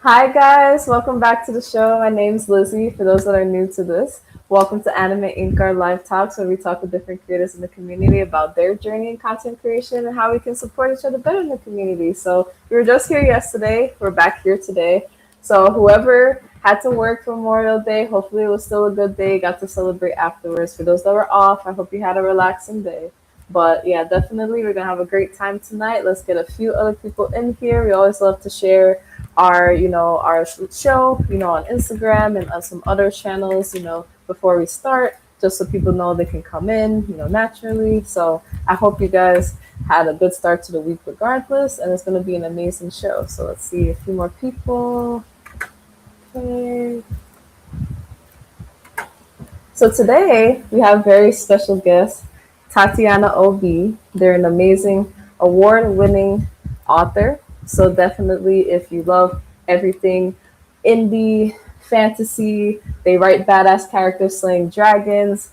Hi guys, welcome back to the show. My name's Lizzie. For those that are new to this, welcome to AnimeInkArt Live Talks, where we talk with different creators in the community about their journey in content creation and how we can support each other better in the community. So we were just here yesterday. We're back here today. So whoever had to work for Memorial Day, hopefully it was still a good day. Got to celebrate afterwards. For those that were off, I hope you had a relaxing day. But yeah, definitely we're gonna have a great time tonight. Let's get a few other people in here. We always love to share our show on Instagram and on some other channels before we start, just so people know they can come in naturally. So I hope you guys had a good start to the week regardless, and it's going to be an amazing show. So let's see a few more people. Okay. So today we have very special guest, Tatiana Obey. They're an amazing award-winning author. So definitely, if you love everything indie fantasy, they write badass characters slaying dragons.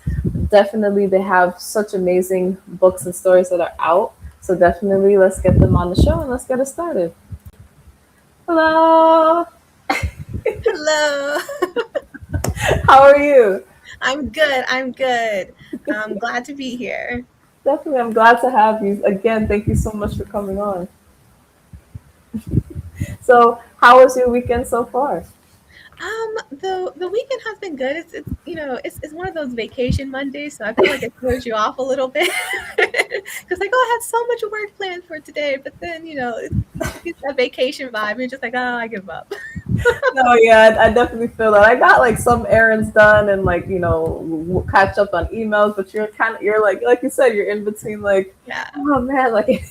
Definitely, they have such amazing books and stories that are out. So definitely, let's get them on the show and let's get it started. Hello, Hello. how are you? I'm good. I'm good. I'm glad to be here. Definitely, I'm glad to have you again. Thank you so much for coming on. So, how was your weekend so far? The weekend has been good. It's one of those vacation Mondays, so I feel like it throws you off a little bit because like, oh, I had so much work planned for today, but then it's that vacation vibe. You're just like, oh, I give up. No, yeah, I definitely feel that. I got like some errands done and like catch up on emails, but you're like you said, you're in between like, Yeah. oh man, like.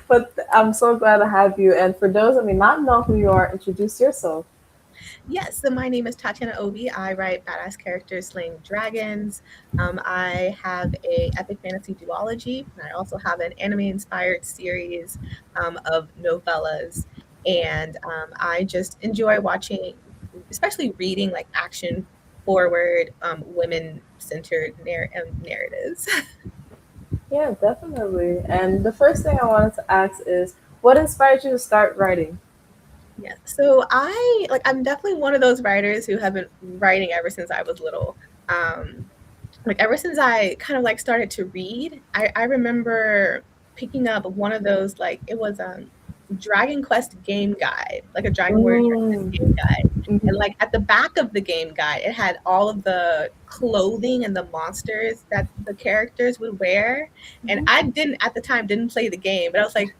But I'm so glad to have you. And for those that may not know who you are, introduce yourself. Yes, so my name is Tatiana Obey. I write badass characters slaying dragons. I have a epic fantasy duology, and I also have an anime-inspired series of novellas. And I just enjoy watching, especially reading like action-forward, women-centered narratives. Yeah, definitely. And the first thing I wanted to ask is, what inspired you to start writing? Yes. So I'm definitely one of those writers who have been writing ever since I was little. Um, like ever since I kind of like started to read, I remember picking up one of those, like it was Dragon Quest game guide, like a Dragon Warrior Dragon Quest Mm, game guide. And mhm, like at the back of the game guide, it had all of the clothing and the monsters that the characters would wear. And mhm. I didn't at the time didn't play the game, but I was like,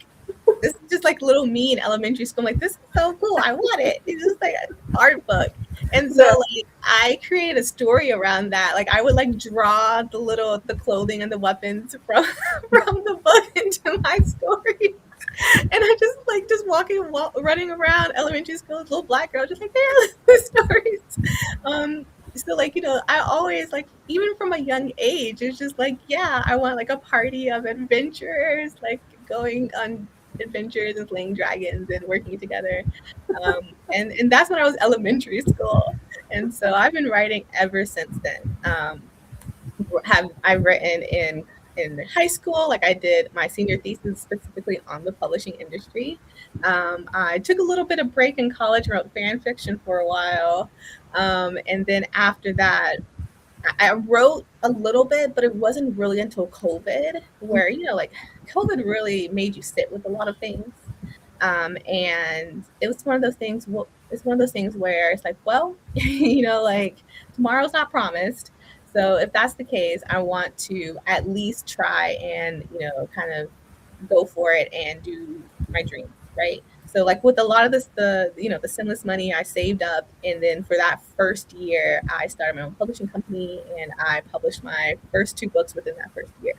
this is just like little me in elementary school. I'm like, this is so cool. I want it. It's just like an art book. And so Yeah. like I created a story around that. Like I would like draw the clothing and the weapons from from the book into my story. And I just running around elementary school, little black girl, just like, hey, the stories. So like, I always like, even from a young age, it's just like, yeah, I want like a party of adventurers, like going on adventures and slaying dragons and working together. And that's when I was elementary school. And so I've been writing ever since then. Have I've written in high school, like I did my senior thesis specifically on the publishing industry. I took a little bit of break in college, wrote fan fiction for a while, and then after that, I wrote a little bit, but it wasn't really until COVID, where like COVID really made you sit with a lot of things, and it was one of those things. Well, it's one of those things where it's like, well, like tomorrow's not promised. So if that's the case, I want to at least try and kind of go for it and do my dreams, right? So like with a lot of this, the sinless money I saved up, and then for that first year, I started my own publishing company, and I published my first two books within that first year.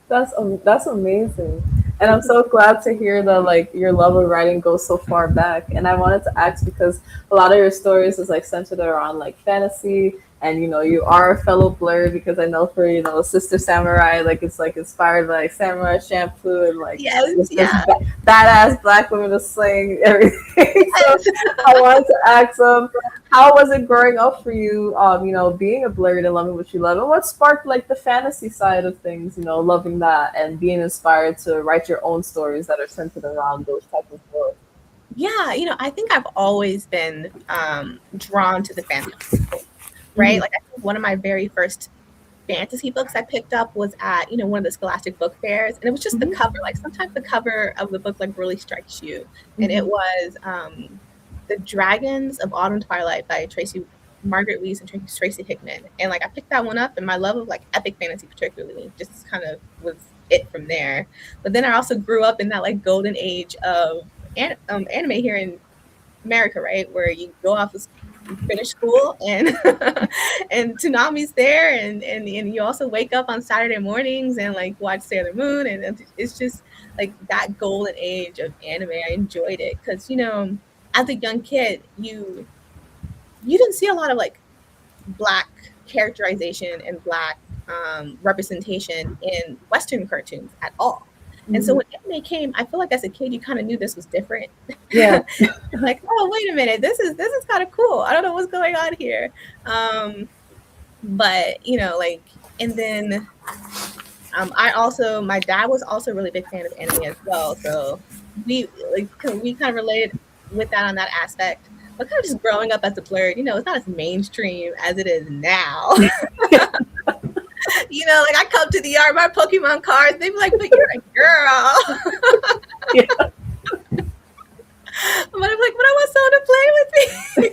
That's amazing, and I'm so glad to hear that like your love of writing goes so far back. And I wanted to ask because a lot of your stories is like centered around like fantasy, and you are a fellow blur because I know for Sister Samurai, like it's like inspired by like samurai shampoo and like Yes, it's just yeah. badass black women just slaying everything. So I wanted to ask them, how was it growing up for you? Being a blurred and loving what you love, and what sparked like the fantasy side of things. Loving that and being inspired to write your own stories that are centered around those type of books. Yeah, I think I've always been drawn to the fantasy, right? Mhm. Like I think one of my very first fantasy books I picked up was at, one of the Scholastic book fairs. And it was just the Mhm. cover. Like sometimes the cover of the book like really strikes you. And it Mhm. was The Dragons of Autumn Twilight by Margaret Weis and Tracy Hickman. And like I picked that one up, and my love of like epic fantasy particularly just kind of was it from there. But then I also grew up in that like golden age of anime here in America, right? Where you go off of you finish school and and Toonami's there, and you also wake up on Saturday mornings and like watch Sailor Moon, and it's just like that golden age of anime. I enjoyed it because as a young kid you didn't see a lot of like black characterization and black representation in Western cartoons at all. And so Mhm. when anime came, I feel like as a kid you kind of knew this was different. Yeah. Like, oh wait a minute, this is kind of cool. I don't know what's going on here. But like, and then my dad was also a really big fan of anime as well. So we kind of related with that on that aspect. But kind of just growing up as a blurred, it's not as mainstream as it is now. Like I come to the yard, my Pokemon cards, they be like, but you're a girl. Yeah. But I'm like, but I want someone to play with me.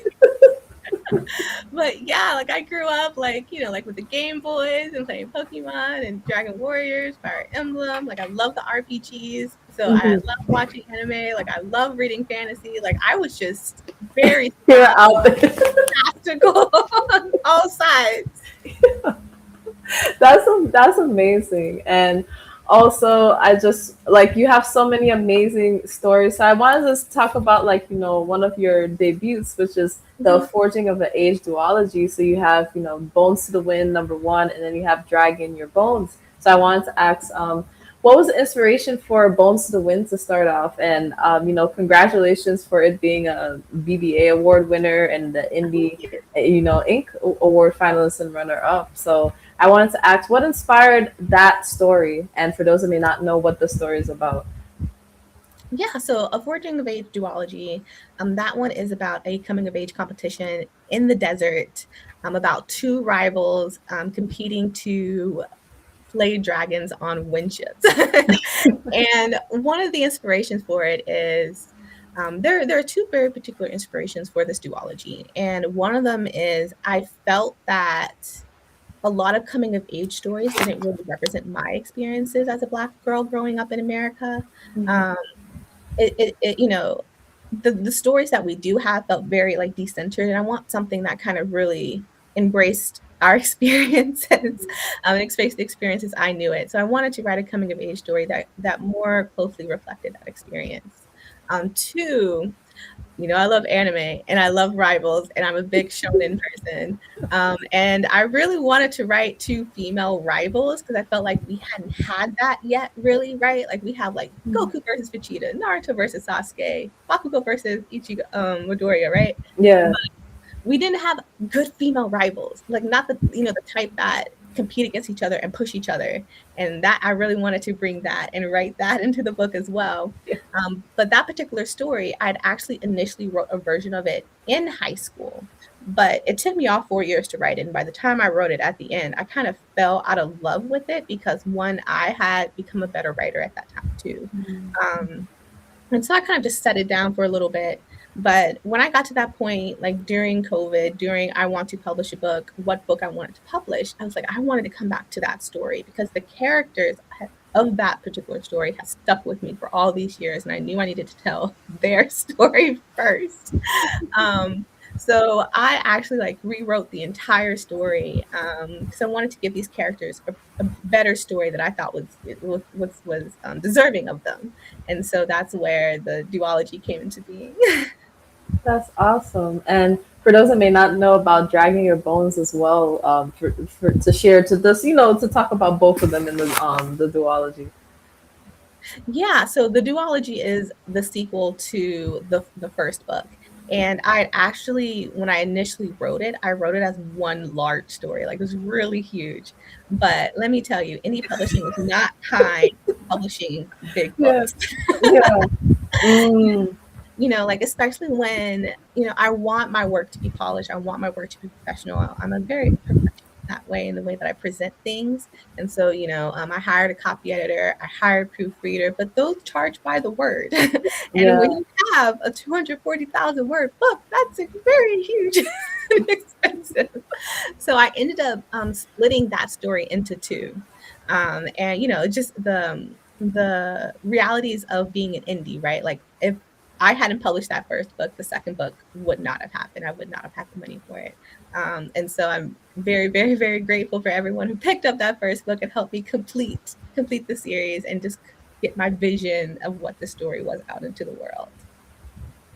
But yeah, like I grew up like, like with the Game Boys and playing Pokemon and Dragon Warriors, Fire Emblem. Like I love the RPGs. So I Mhm. love watching anime. Like I love reading fantasy. Like I was just very You're strong, out there. tactical on all sides. That's amazing. And also I just like you have so many amazing stories. So I wanted to talk about like, one of your debuts, which is the Mhm. Forging of an Age duology. So you have, Bones to the Wind #1, and then you have Dragon Your Bones. So I wanted to ask, what was the inspiration for Bones to the Wind to start off? And congratulations for it being a BBA award winner and the Thank Indie, you. Inc. award finalist and runner up. So I wanted to ask what inspired that story, and for those who may not know what the story is about. Yeah, so A Forging of Age duology, that one is about a coming of age competition in the desert, about two rivals competing to slay dragons on wind ships. And one of the inspirations for it is there are two very particular inspirations for this duology. And one of them is I felt that a lot of coming of age stories didn't really represent my experiences as a Black girl growing up in America. Mhm. Um, the stories that we do have felt very like decentered, and I want something that kind of really embraced our experiences and expressed the experiences I knew it. So I wanted to write a coming of age story that more closely reflected that experience. Two, I love anime and I love rivals, and I'm a big shonen person. And I really wanted to write two female rivals because I felt like we hadn't had that yet, really, right? Like we have like Goku versus Vegeta, Naruto versus Sasuke, Bakugo versus Ichigo, Midoriya, right? Yeah. We didn't have good female rivals, like not the type that compete against each other and push each other. And that I really wanted to bring that and write that into the book as well. But that particular story, I'd actually initially wrote a version of it in high school, but it took me all 4 years to write it. And by the time I wrote it at the end, I kind of fell out of love with it because one, I had become a better writer at that time too. Um, and so I kind of just set it down for a little bit. But when I got to that point, like during COVID, during I want to publish a book, what book I wanted to publish, I was like, I wanted to come back to that story because the characters of that particular story has stuck with me for all these years. And I knew I needed to tell their story first. Um, so I actually like rewrote the entire story because I wanted to give these characters a better story that I thought was deserving of them, and so that's where the duology came into being. That's awesome. And for those that may not know about Dragging Your Bones as well, for to share to this, to talk about both of them in the duology. Yeah, so the duology is the sequel to the first book. And I actually, when I initially wrote it, I wrote it as one large story. Like, it was really huge. But let me tell you, indie publishing is not kind to publishing big Yeah. books. Yeah. Mm. Like, especially when, I want my work to be polished. I want my work to be professional. I'm a very professional that way in the way that I present things. And so, I hired a copy editor, I hired proofreader, but those charge by the word. And Yeah. when you have a 240,000 word book, that's a very huge and expensive. So I ended up splitting that story into two. And just the realities of being an indie, right? Like, if I hadn't published that first book, the second book would not have happened. I would not have had the money for it. And so I'm very, very, very grateful for everyone who picked up that first book and helped me complete the series and just get my vision of what the story was out into the world.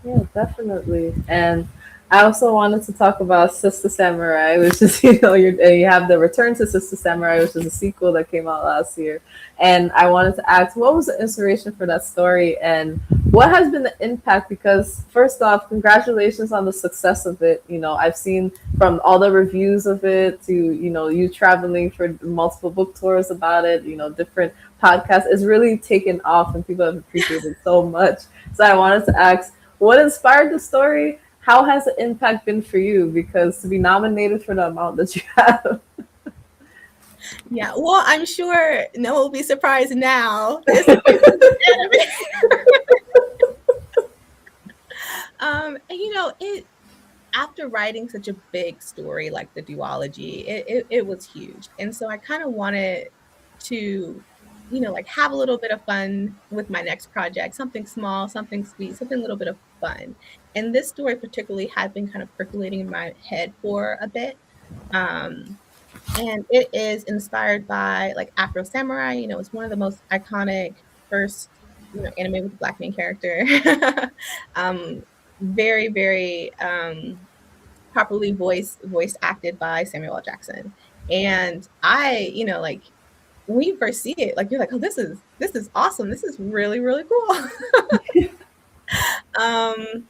Yeah, definitely. And I also wanted to talk about Sister Samurai, which is, you have the Return to Sister Samurai, which is a sequel that came out last year. And I wanted to ask, what was the inspiration for that story and what has been the impact? Because, first off, congratulations on the success of it. I've seen from all the reviews of it to, you traveling for multiple book tours about it, different podcasts. It's really taken off and people have appreciated it so much. So I wanted to ask, what inspired the story? How has the impact been for you? Because to be nominated for the amount that you have. Yeah, well, I'm sure no one will be surprised now. This is anime. And it after writing such a big story like the duology, it was huge. And so I kind of wanted to, like, have a little bit of fun with my next project, something small, something sweet, something a little bit of fun. And this story particularly had been kind of percolating in my head for a bit. Um, and it is inspired by like Afro Samurai. It's one of the most iconic first, anime with a black main character. um, very, very properly voice acted by Samuel L. Jackson. And I, like, when you first see it, like, you're like, oh, this is awesome. This is really, really cool. um,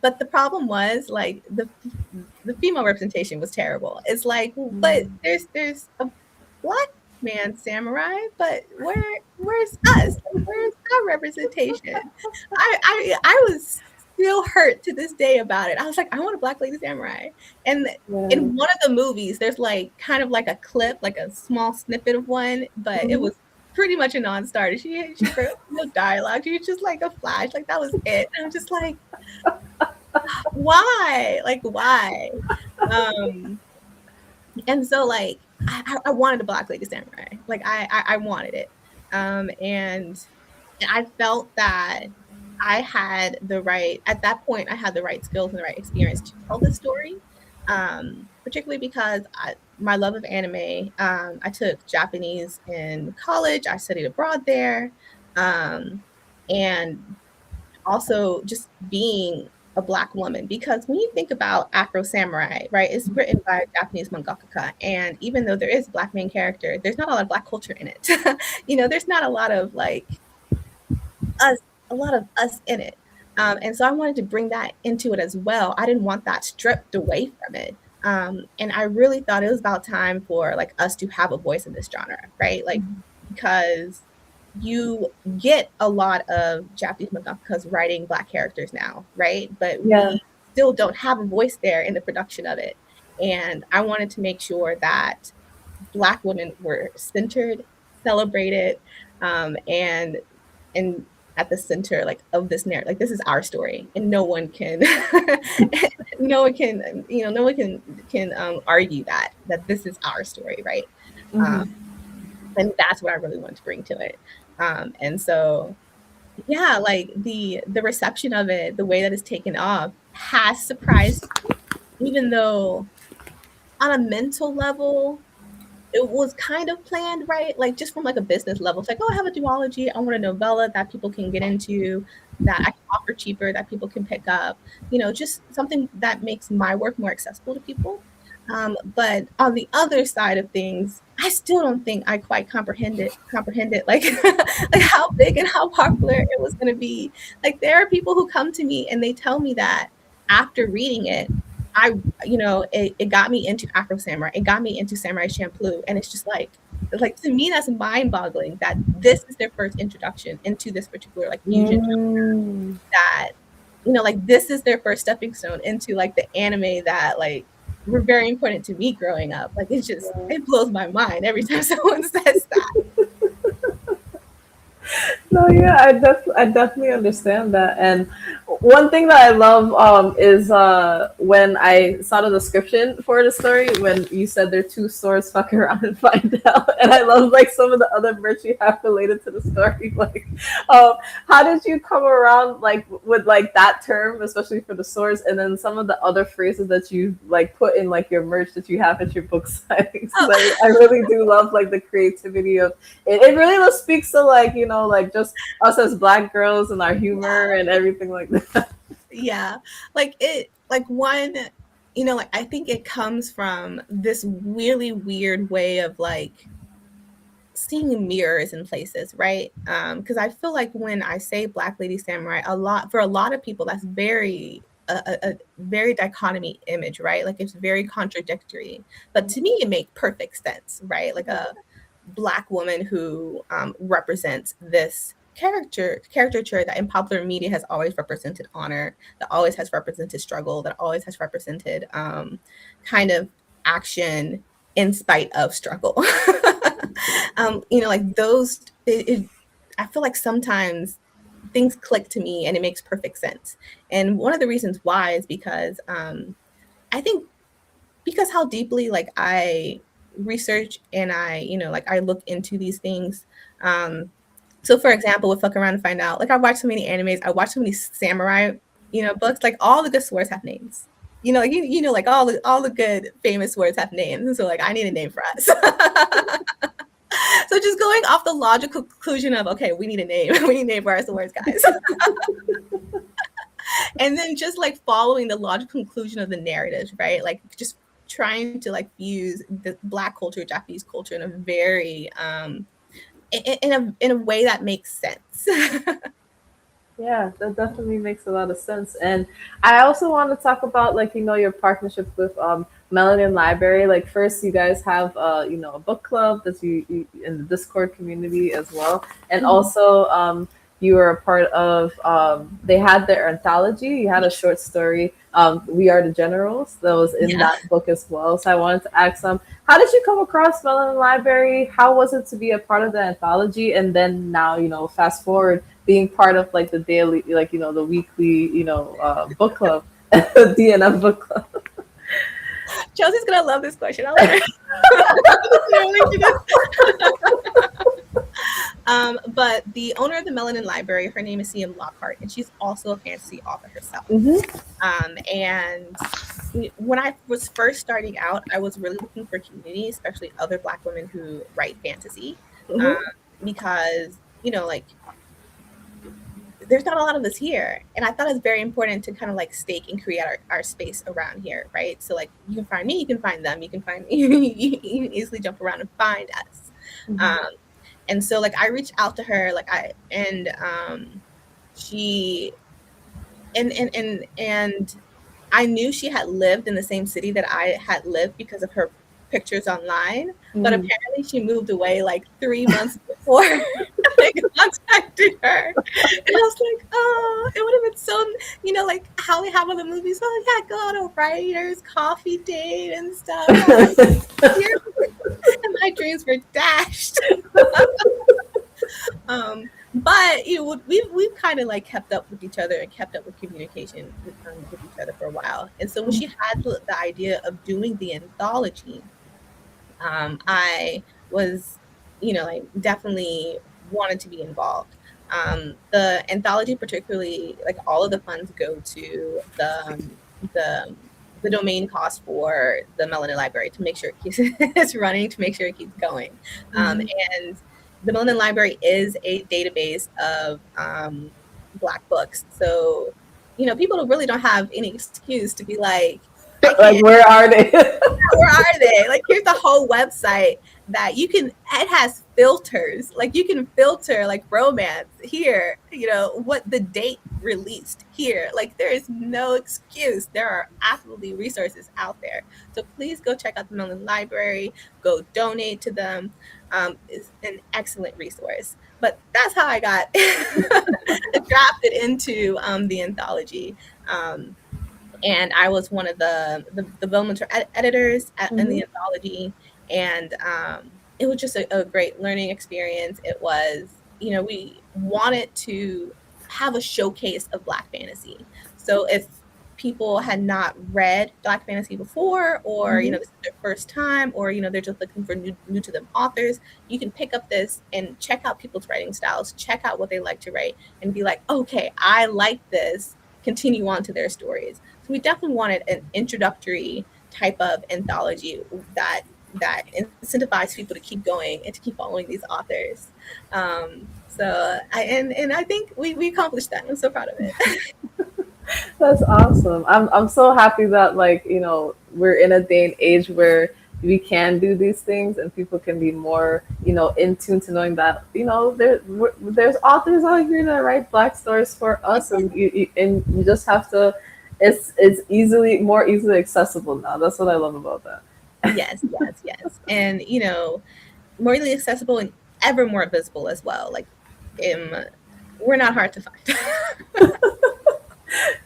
but the problem was, like, the female representation was terrible. It's like, but there's a black man samurai, but where's us? Where's our representation? I was still hurt to this day about it. I was like, I want a black lady samurai. And Yeah. in one of the movies, there's like kind of like a clip, like a small snippet of one, but it Mhm. was pretty much a non-starter. She wrote no dialogue. She was just like a flash. Like, that was it. And I'm just like, why? Like, why? Um, and so, like, I wanted a black lady samurai. Like, I wanted it. And I felt that I had the right, at that point, I had the right skills and the right experience to tell this story. Particularly because my love of anime, I took Japanese in college. I studied abroad there. Um, and also just being a black woman, because when you think about Afro Samurai, right, it's written by a Japanese mangaka, and even though there is a black main character, there's not a lot of black culture in it. There's not a lot of like us, a lot of us in it. And so I wanted to bring that into it as well. I didn't want that stripped away from it. And I really thought it was about time for like us to have a voice in this genre, right? Like, because you get a lot of Japanese mangakas writing black characters now, right? But Yeah. we still don't have a voice there in the production of it. And I wanted to make sure that black women were centered, celebrated, and and at the center, like, of this narrative. Like, this is our story, and no one can no one can, no one can argue that this is our story, right? um, Mhm. and that's what I really want to bring to it. And so, yeah, like, the reception of it, the way that it's taken off, has surprised me, even though on a mental level it was kind of planned, right? Like, just from like a business level, it's like, oh, I have a duology. I want a novella that people can get into, that I can offer cheaper, that people can pick up. Just something that makes my work more accessible to people. But on the other side of things, I still don't think I quite comprehended like like how big and how popular it was going to be. Like there are people who come to me and they tell me that after reading it, I it got me into Afro Samurai. It got me into Samurai Champloo, and it's just like to me that's mind-boggling that this is their first introduction into this particular like fusion Mm. that like this is their first stepping stone into like the anime that like were very important to me growing up. Like it blows my mind every time someone says that. No, yeah, I definitely understand that. And one thing that I love is when I saw the description for the story when you said there are two stores, fuck around and find out. And I love like some of the other merch you have related to the story. Like, um, how did you come around like with like that term, especially for the stores, and then some of the other phrases that you like put in like your merch that you have at your book signings? Oh, I really do love like the creativity of it really just speaks to like like just us as black girls and our humor and everything like that. yeah. Like it like one like I think it comes from this really weird way of like seeing mirrors in places, right? Because I feel like when I say Black Lady Samurai, for a lot of people, that's a very dichotomy image, right? Like it's very contradictory. But to me, it makes perfect sense, right? Like a Black woman who represents this caricature that in popular media has always represented honor, that always has represented struggle, that always has represented kind of action in spite of struggle. Like those, I feel like sometimes things click to me and it makes perfect sense. And one of the reasons why is because I think because how deeply like I research and like I look into these things. So for example, with Fuck Around and Find Out, like I watch so many animes, I watch so many samurai, books, like all the good swords have names. Like like all the good famous swords have names. And so like I need a name for us. So just going off the logical conclusion of okay, we need a name. We need a name for our swords, guys. And then just like following the logical conclusion of the narrative, right? Like just trying to like fuse the Black culture, Japanese culture in a very in a way that makes sense. Yeah, that definitely makes a lot of sense. And I also want to talk about like your partnership with Melanin Library. Like first you guys have a book club that you in the Discord community as well. And also you were a part of they had their anthology. You had a short story, We Are the Generals, that was in Yeah. that book as well. So I wanted to ask how did you come across Melanin Library? How was it to be a part of the anthology? And then now, fast forward being part of like the daily, like the weekly, book club, DNF book club. Chelsea's gonna love this question. I'll let her. But the owner of the Melanin Library, her name is CM Lockhart, and she's also a fantasy author herself. And when I was first starting out, I was really looking for community, especially other Black women who write fantasy, because like there's not a lot of us here. And I thought it was very important to kind of like stake and create our space around here, right? So like you can find me, you can find them, you can find me, you can easily jump around and find us. And so like I reached out to her, like she and I knew she had lived in the same city that I had lived because of her pictures online, but apparently she moved away like 3 months before I contacted her. And I was like, oh, it would have been so, like how we have on the movies. Oh, yeah, go on a writer's coffee date and stuff. And my dreams were dashed. But we've kind of like kept up with each other and kept up with communication with each other for a while. And so when she had the idea of doing the anthology, I was, like definitely wanted to be involved. The anthology, particularly, like all of the funds go to the domain cost for the Melanin Library to make sure it keeps it's running, to make sure it keeps going. And the Melanin Library is a database of Black books. So, people really don't have any excuse to be like, I Like, can't. where are they? Where are they? Like, here's the whole website that you can, it has filters. Like, you can filter like romance here, what the date released here. Like, there is no excuse. There are absolutely resources out there. So please go check out the Mellon Library, go donate to them. It's an excellent resource. But that's how I got drafted into the anthology. And I was one of the Bowman's editors in Hmm. the anthology, and it was just a great learning experience. It was, we wanted to have a showcase of Black fantasy. So if people had not read Black fantasy before, or Hmm. this is their first time, or they're just looking for new to them authors, you can pick up this and check out people's writing styles, check out what they like to write, and be like, okay, I like this. Continue on to their stories. So we definitely wanted an introductory type of anthology that incentivized people to keep going and to keep following these authors. And I think we accomplished that. I'm so proud of it. That's awesome. I'm so happy that, like, we're in a day and age where we can do these things and people can be more, in tune to knowing that, there's authors out here that write Black stories for us, and you just have to. It's easily more easily accessible now. That's what I love about that. Yes, yes, yes. And more easily accessible and ever more visible as well. Like, um, we're not hard to find.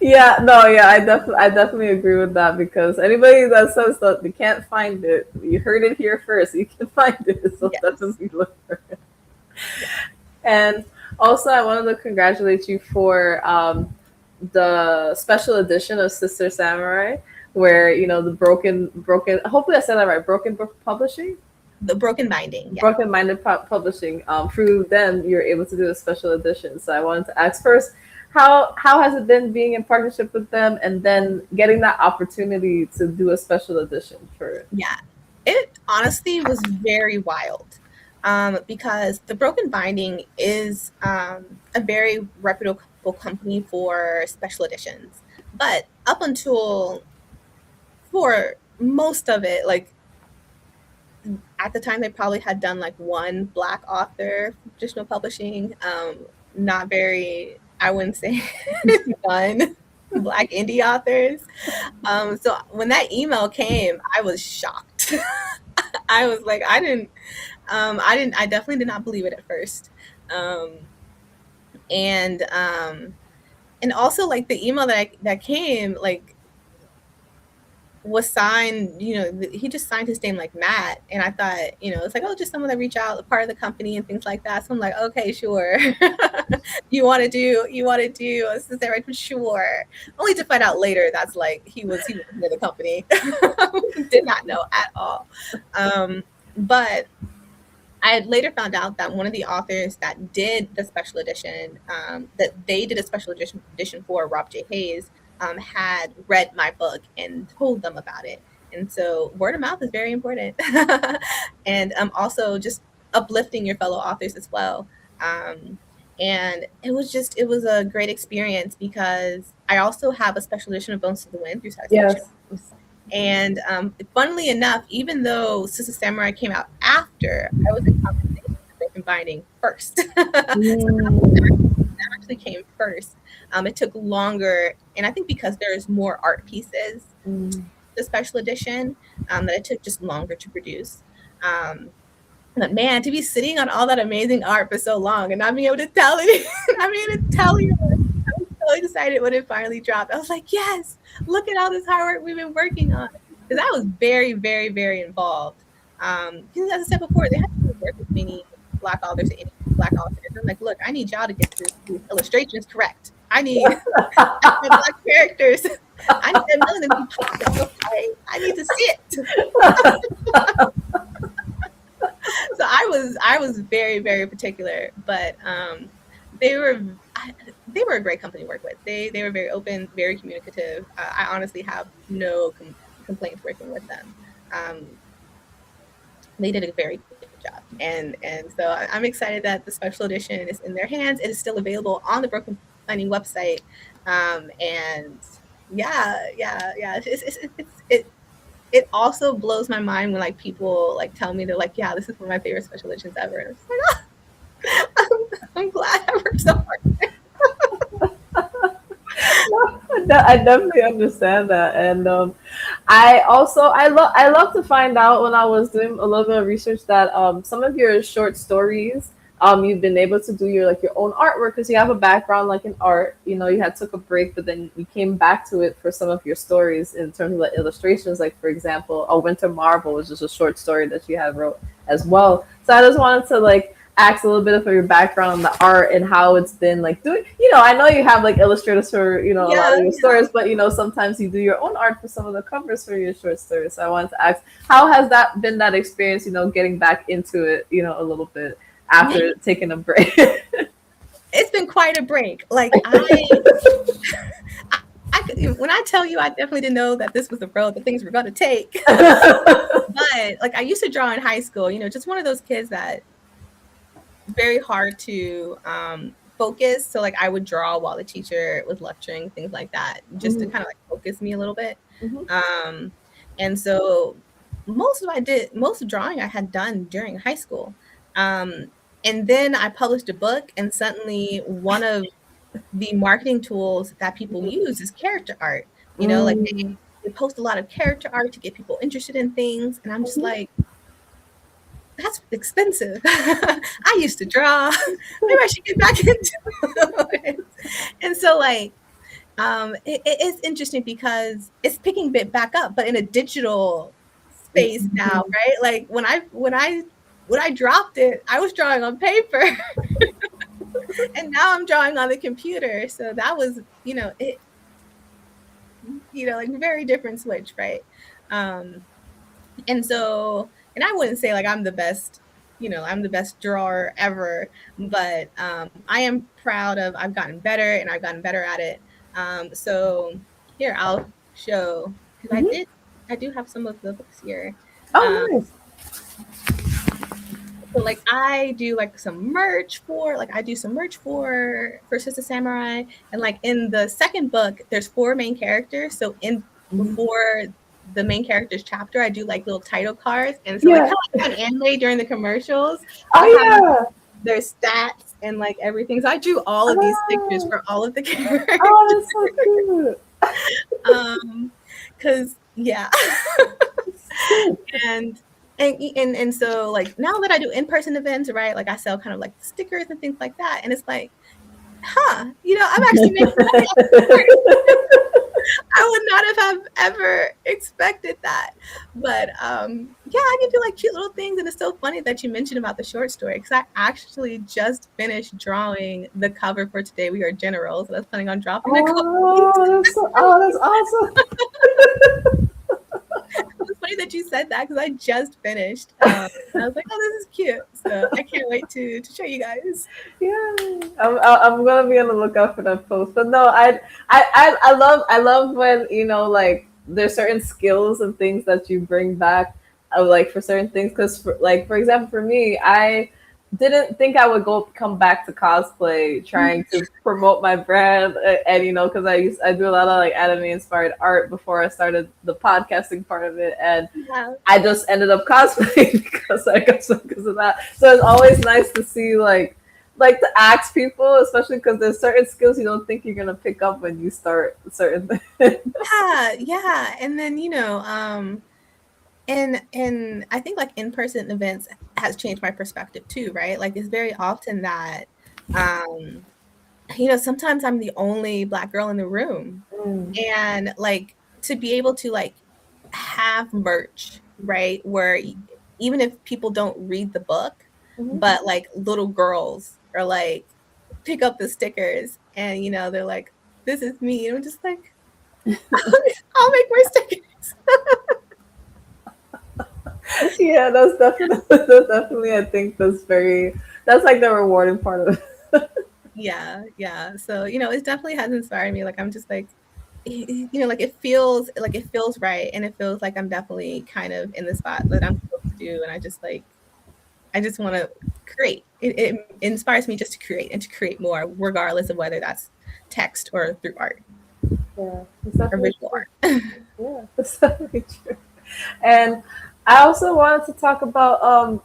Yeah, no, yeah, I definitely agree with that, because anybody that says that they can't find it, you heard it here first. You can find it, so Yes. definitely look for it. And also, I wanted to congratulate you for the special edition of Sister Samurai, where the broken. Hopefully, I said that right. Broken Book Publishing, The broken binding. Yeah. Broken Minded Publishing. Through them, you're able to do a special edition. So I wanted to ask first, how has it been being in partnership with them, and then getting that opportunity to do a special edition for it? Yeah. It honestly was very wild, because the Broken Binding is a very reputable company for special editions. But up until for most of it, like at the time, they probably had done like one Black author for traditional publishing. Not very, I wouldn't say none Black indie authors. So when that email came, I was shocked. I was like, I definitely did not believe it at first. Um, and and also, like, the email that came, like, was signed, he just signed his name like Matt. And I thought, it's like, oh, just someone that reach out, a part of the company and things like that. So I'm like, okay, sure. you want to do a sister right? Sure. Only to find out later that's like he was near the company. Did not know at all. But I had later found out that one of the authors that did the special edition, that they did a special edition for, Rob J. Hayes, had read my book and told them about it. And so word of mouth is very important. And also just uplifting your fellow authors as well. Um, and it was a great experience, because I also have a special edition of Bones to the Wind through Satisfaction. Yes. And funnily enough, even though Sister Samurai came out after, I was in conversation with Broken Binding first. So Mm. that actually came first. It took longer, and I think because there's more art pieces, Mm. the special edition, that it took just longer to produce. Um, but man, to be sitting on all that amazing art for so long and not being able to tell it, not being able to tell you, I was so excited when it finally dropped. I was like, yes, look at all this hard work we've been working on. Because I was very, very, very involved. Because as I said before, they had to work with many Black authors and Black authors. I'm like, look, I need y'all to get these illustrations correct. I need Black characters. I need that melon to be popping. Okay? I need to see it. So I was very, very particular, but they were they were a great company to work with. They were very open, very communicative. I honestly have no complaints working with them. Um, they did a very good job, and so I'm excited that the special edition is in their hands. It is still available on the Broken Binding website, and yeah. It also blows my mind when like people like tell me they're like, yeah, this is one of my favorite special editions ever. And it's like, I'm glad I worked so hard. I definitely understand that, and I also I love to find out when I was doing a little bit of research that some of your short stories you've been able to do your like your own artwork because you have a background like in art. You know, you had took a break, but then you came back to it for some of your stories in terms of the illustrations. Like for example, A Winter Marvel was just a short story that you had wrote as well. So I just wanted to like ask a little bit of your background on the art and how it's been like doing. You know, I know you have like illustrators for a lot Yeah, of your stories, but sometimes you do your own art for some of the covers for your short stories. So I wanted to ask, how has that been that experience? Getting back into it, a little bit yeah. after taking a break. It's been quite a break. Like when I tell you, I definitely didn't know that this was the road that things were going to take. But like I used to draw in high school, just one of those kids that very hard to focus. So like I would draw while the teacher was lecturing, things like that, just to Mhm, kind of like focus me a little bit. mhm, Um, and so most of drawing I had done during high school. Um, and then I published a book, and suddenly one of the marketing tools that people use is character art. Like mm, they post a lot of character art to get people interested in things, and I'm just mhm. like, that's expensive. I used to draw. Maybe I should get back into it. And so like it is interesting because it's picking it back up, but in a digital space now, Mhm. right? Like when I dropped it, I was drawing on paper and now I'm drawing on the computer. So that was, like very different switch, right? Um And so, and I wouldn't say like I'm the best drawer ever, but I am proud of I've gotten better and I've gotten better at it. So here I'll show because Mhm. I do have some of the books here. Um, Oh, nice. so like I do some merch for Sister Samurai, and like in the second book, there's 4 main characters. So in Mhm. before the main character's chapter, I do like little title cards, and so like Yeah. kind of like on anime during the commercials, Oh I have yeah. their stats and like everything. So I drew all of these pictures Oh, for all of the characters. oh, that's so cute. Because yeah. That's cute. And so like now that I do in-person events, right? Like I sell kind of like stickers and things like that. And it's like, I'm actually making money off this art. I would not have ever expected that. But yeah, I can do like cute little things. And it's so funny that you mentioned about the short story because I actually just finished drawing the cover for Today We Are Generals. And I was planning on dropping a couple weeks. That's awesome. It's funny that you said that because I just finished. And I was like, oh, this is cute. So I can't wait to show you guys. Yeah, I'm gonna be on the lookout for that post. But no, I love when like there's certain skills and things that you bring back, like for certain things. Because like for example, for me, I didn't think I would come back to cosplay trying to promote my brand, and because I do a lot of like anime inspired art before I started the podcasting part of it, and Yeah. I just ended up cosplaying because I got so because of that. So it's always nice to see like to ask people, especially because there's certain skills you don't think you're gonna pick up when you start certain things. Yeah, yeah. And then, and I think like in-person events has changed my perspective too, right? Like it's very often that um, sometimes I'm the only Black girl in the room. Mm, And like to be able to like have merch, right? Where even if people don't read the book, mhm. but like little girls are like pick up the stickers and they're like, this is me. And I'm just like, I'll make more stickers. Yeah, that's definitely I think that's like the rewarding part of it. Yeah, yeah. So, it definitely has inspired me. Like I'm just like, like it feels right. And it feels like I'm definitely kind of in the spot that I'm supposed to do. And I just want to create. It inspires me just to create and to create more, regardless of whether that's text or through art. Yeah, it's or definitely visual true. art. Yeah, that's definitely true. And I also wanted to talk about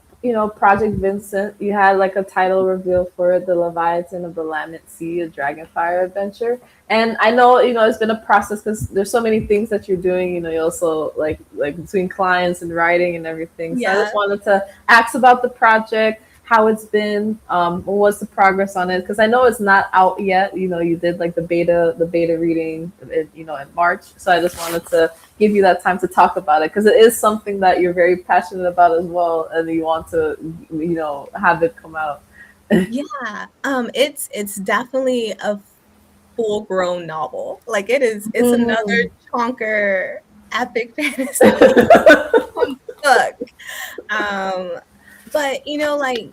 Project Vincent. You had like a title reveal for the Leviathan of the Lament Sea, a Dragonfire adventure. And I know, it's been a process because there's so many things that you're doing, you also like between clients and writing and everything. So I Yeah. just wanted to ask about the project, how it's been, what's the progress on it? Because I know it's not out yet. You did like the beta reading, in March. So I just wanted to give you that time to talk about it because it is something that you're very passionate about as well, and you want to, have it come out. Yeah. It's definitely a full grown novel. Like it's another Mm. chonker epic fantasy book. Um, but like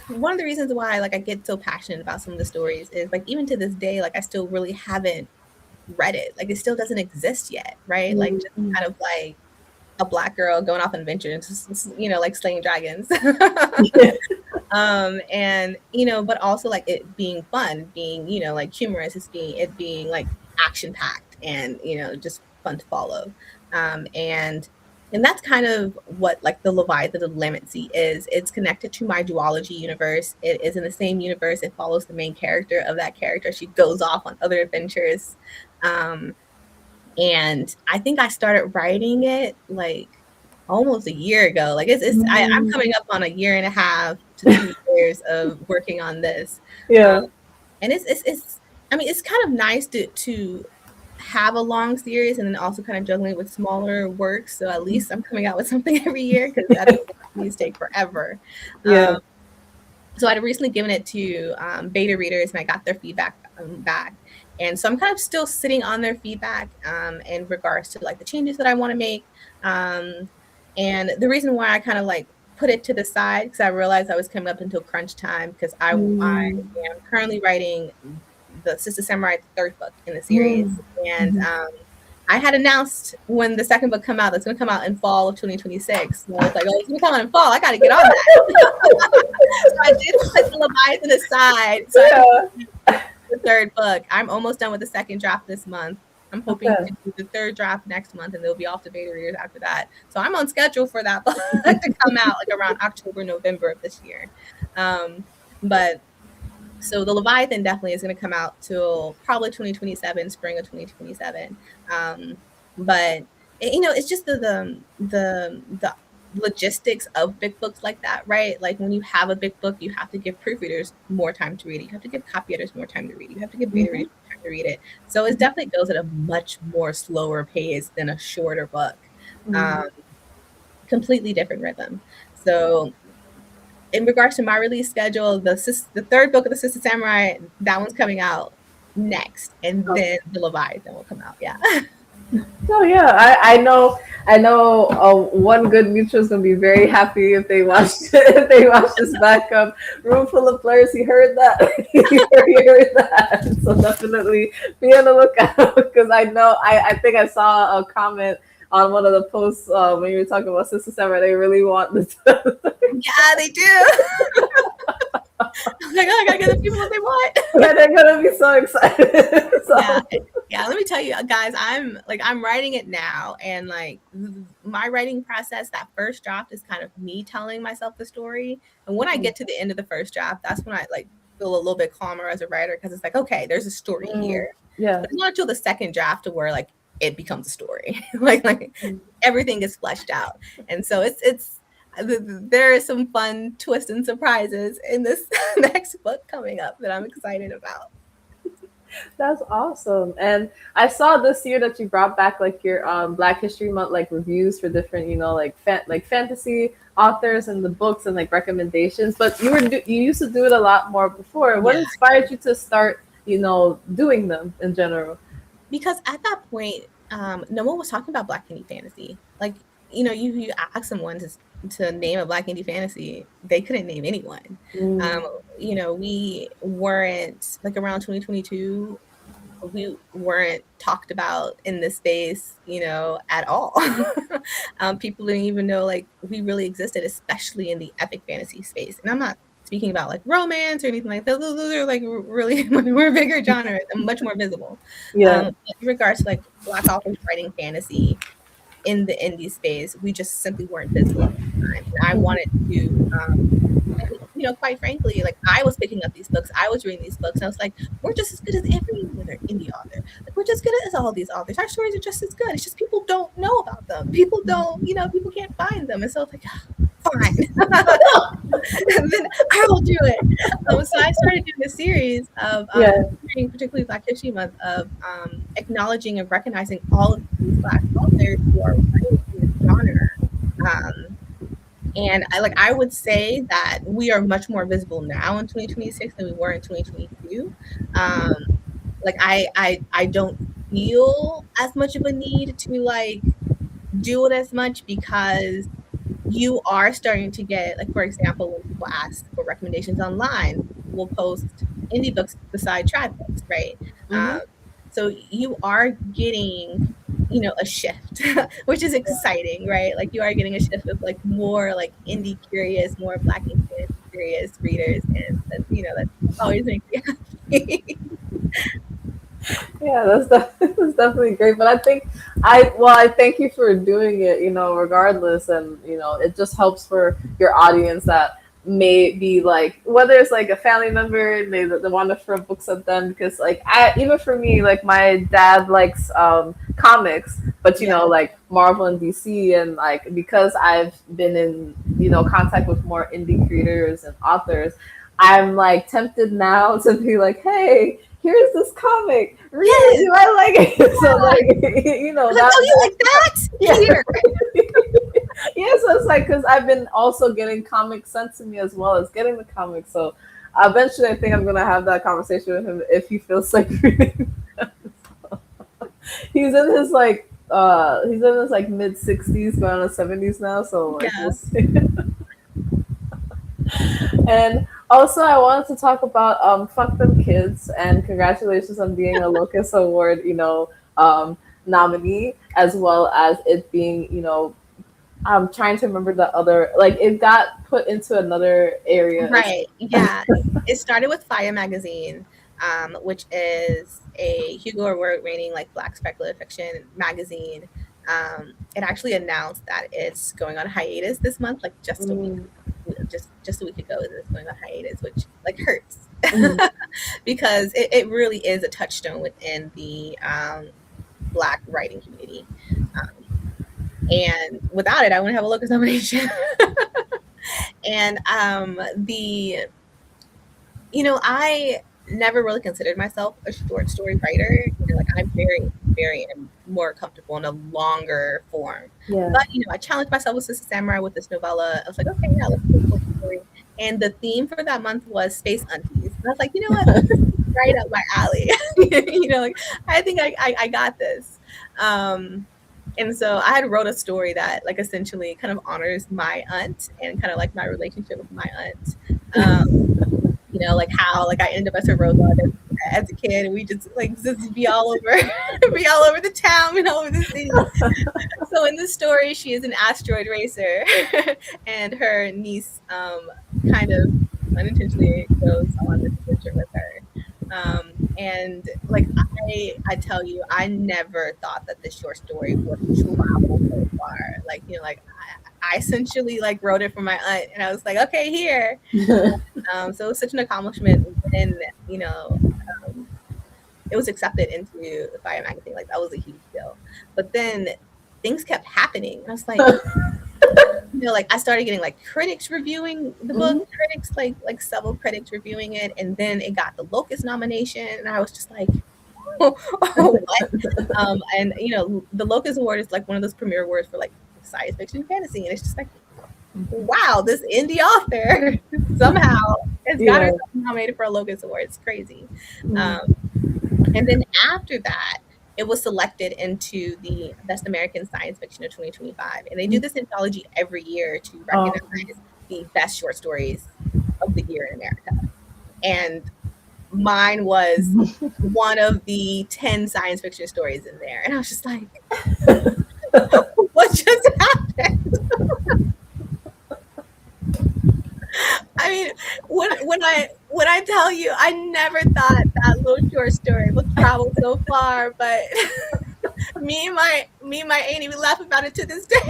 one of the reasons why like I get so passionate about some of the stories is like even to this day, like I still really haven't read it. Like it still doesn't exist yet, right? Like just Mm. kind of like a Black girl going off on adventures, like slaying dragons. And but also like it being fun, being like humorous, it being like action packed and just fun to follow. And that's kind of what like the Leviathan of the Lament Sea is. It's connected to my duology universe. It is in the same universe. It follows the main character of that character. She goes off on other adventures. And I think I started writing it like almost a year ago. Like I'm Mm. coming up on a year and a half to 2 years of working on this. Um, Yeah. and it's I mean it's kind of nice to have a long series and then also kind of juggling with smaller works. So at least I'm coming out with something every year because otherwise these take forever. Yeah. So I'd recently given it to beta readers and I got their feedback back. And so I'm kind of still sitting on their feedback in regards to like the changes that I want to make. Um, and the reason why I kind of like put it to the side because I realized I was coming up until crunch time because I Mm. am currently writing the Sister Samurai, the third book in the series. Mm. And Mhm. I had announced when the second book come out that's going to come out in fall of 2026. So I was like, oh, it's going to come out in fall. I got to get on that. So I did put the Leviathan aside so I could Yeah. the third book. I'm almost done with the second draft this month. I'm hoping Okay. to do the third draft next month, and they'll be off to beta readers after that. So I'm on schedule for that book to come out like around October, November of this year. But so the Leviathan definitely is going to come out till probably 2027, spring of 2027. But it's just the logistics of big books like that, right? Like when you have a big book, you have to give proofreaders more time to read it. You have to give copy editors more time to read it. You have to give beta Mhm. readers more time to read it. So it definitely goes at a much more slower pace than a shorter book. Mhm. Um, Completely different rhythm. So in regards to my release schedule, the third book of the Sister Samurai, that one's coming out next, and Okay. then the Leviathan will come out. Yeah, Oh yeah, I know. One good mutual is gonna be very happy if they watch if they watch this back up. Room full of players. You heard that? You heard that? So definitely be on the lookout because I know. I think I saw a comment on one of the posts when you were talking about Sister Summer. They really want this. yeah, they do. I'm like, oh, I gotta get the people what they want. Yeah, they're gonna be so excited. Yeah, So. yeah. Let me tell you, guys, I'm writing it now, and like my writing process, that first draft is kind of me telling myself the story, and when I get to the end of the first draft, that's when I like feel a little bit calmer as a writer because it's like, okay, there's a story Mm, here. yeah. But it's not until the second draft to where like it becomes a story, like everything is fleshed out, and so it's there are some fun twists and surprises in this next book coming up that I'm excited about. That's awesome. And I saw this year that you brought back like your Black History Month like reviews for different, like like fantasy authors and the books and like recommendations. But you used to do it a lot more before. What Yeah. inspired you to start, doing them in general? Because at that point, no one was talking about Black indie fantasy. Like, you ask someone to name a Black indie fantasy, they couldn't name anyone. Mm. Um, we weren't like around 2022. We weren't talked about in this space, at all. People didn't even know like we really existed, especially in the epic fantasy space. And I'm not speaking about like romance or anything like that. Those are like really more bigger genres and much more visible. Yeah. In regards to like Black authors writing fantasy in the indie space, we just simply weren't visible at the time. And I wanted to, quite frankly, like I was picking up these books, I was reading these books, and I was like, we're just as good as every other indie author. Like we're just good as all these authors. Our stories are just as good. It's just people don't know about them. People don't, people can't find them. And so it's like, fine. And then I will do it. So I started doing a series of particularly Black History Month, of acknowledging and recognizing all of these Black authors who are writing in this genre. And I would say that we are much more visible now in 2026 than we were in 2022. I don't feel as much of a need to like do it as much, because you are starting to get, like, for example, when people ask for recommendations online, we'll post indie books beside trad books, right? So you are getting, a shift, which is exciting, right? Like you are getting a shift of like more like indie curious, more Black and curious readers, and that always makes me happy. Yeah, that's definitely great. But I think I thank you for doing it, regardless. And, it just helps for your audience that may be like, whether it's like a family member, they want to throw books at them, because like even for me, like my dad likes comics, but like Marvel and DC, and like because I've been in, contact with more indie creators and authors, I'm like tempted now to be like, hey, here's this comic. Read it. Do I like it? So like, you like that? Yeah. Here. Yeah, so it's like, because I've been also getting comics sent to me as well as getting the comics. So eventually, I think I'm gonna have that conversation with him if he feels like reading them. He's in his like mid 60s, going on the 70s now. So like, we'll see. And also, I wanted to talk about Fuck Them Kids, and congratulations on being a Locus Award, nominee, as well as it being, I'm trying to remember the other, like it got put into another area. Right. Yeah. It started with Fire Magazine, which is a Hugo Award reigning like Black speculative fiction magazine. It actually announced that it's going on hiatus this month, like just a week ago, it's going on hiatus, which like hurts because it really is a touchstone within the Black writing community. And without it, I wouldn't have a Locus nomination. And I never really considered myself a short story writer. I'm very, very more comfortable in a longer form. Yeah. But I challenged myself with Sister Samurai with this novella. I was like, okay, yeah, let's do a short story. And the theme for that month was space aunties. And I was like, you know what? This is right up my alley. I think I got this. And so I had wrote a story that like essentially kind of honors my aunt and kind of like my relationship with my aunt. Like how like I ended up as her road dog as a kid, and we just be all over the town and all over the city. So in this story, she is an asteroid racer, and her niece kind of unintentionally goes on this adventure with her. And like I tell you, I never thought that this short story would travel so far. I essentially wrote it for my aunt, and I was like, okay, here. So it was such an accomplishment, and it was accepted into the Fire magazine. Like that was a huge deal. But then things kept happening, and I was like, I started getting critics reviewing the book, critics like several critics reviewing it, and then it got the Locus nomination, and I was just like, what? And the Locus Award is one of those premier awards for science fiction and fantasy, and it's just wow, this indie author somehow has got herself nominated for a Locus Award. It's crazy. And then after that, it was selected into the Best American Science Fiction of 2025. And they do this anthology every year to recognize the best short stories of the year in America. And mine was one of the 10 science fiction stories in there. And I was just like, what just happened? I mean, I never thought that little short story would travel so far, but me and my Annie, we laugh about it to this day.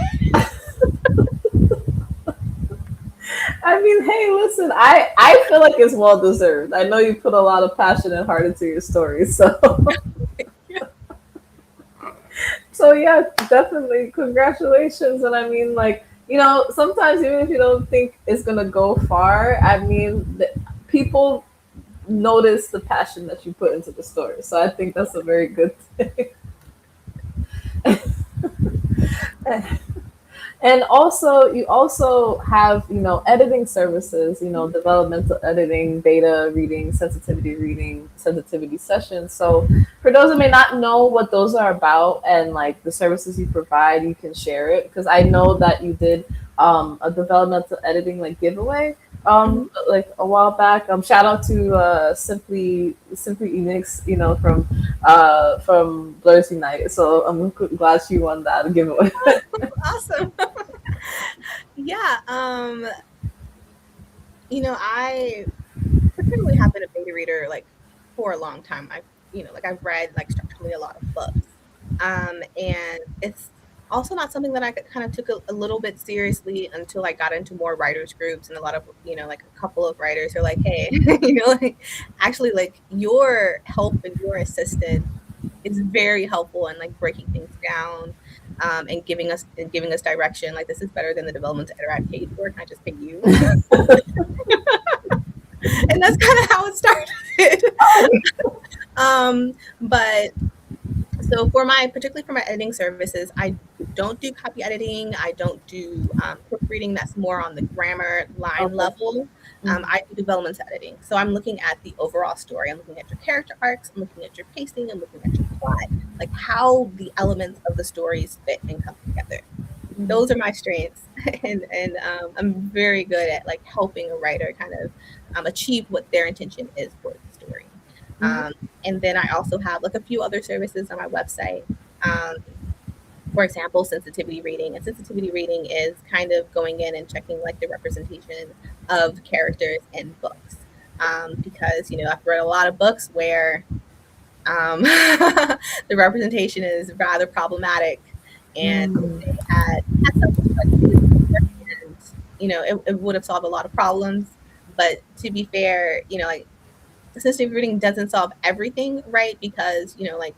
I mean, hey, listen, I feel like it's well deserved. I know you put a lot of passion and heart into your stories, so so yeah, definitely congratulations. And I mean, like, sometimes even if you don't think it's gonna go far, I mean, people notice the passion that you put into the story. So I think that's a very good thing. And also, you also have, editing services, developmental editing, beta reading, sensitivity sessions. So for those that may not know what those are about and like the services you provide, you can share it because I know that you did a developmental editing like giveaway Mhm. like a while back. Shout out to Simply Enix, from Blurs Unite. So I'm glad she won that giveaway. Awesome. Yeah. I particularly have been a beta reader like for a long time. Like I've read like structurally a lot of books. And it's also not something that I kind of took a little bit seriously until I got into more writers groups, and a lot of, like a couple of writers are like, hey, like actually like your help and your assistance is very helpful in like breaking things down, and giving us direction. Like this is better than the development editor I paid for. Can I just pay you? And that's kind of how it started. But so particularly for my editing services, I don't do copy editing. I don't do proofreading. That's more on the grammar line Okay. level. Mhm. I do development editing. So I'm looking at the overall story. I'm looking at your character arcs. I'm looking at your pacing. I'm looking at your plot, like how the elements of the stories fit and come together. Those are my strengths, and I'm very good at like helping a writer kind of achieve what their intention is for the story. Mhm. Um, and then I also have like a few other services on my website. Um, for example, sensitivity reading. And sensitivity reading is kind of going in and checking like the representation of characters in books. Because I've read a lot of books where the representation is rather problematic, and if Mhm. they had something like this, and it would have solved a lot of problems. But to be fair, like sensitive reading doesn't solve everything, right? Because like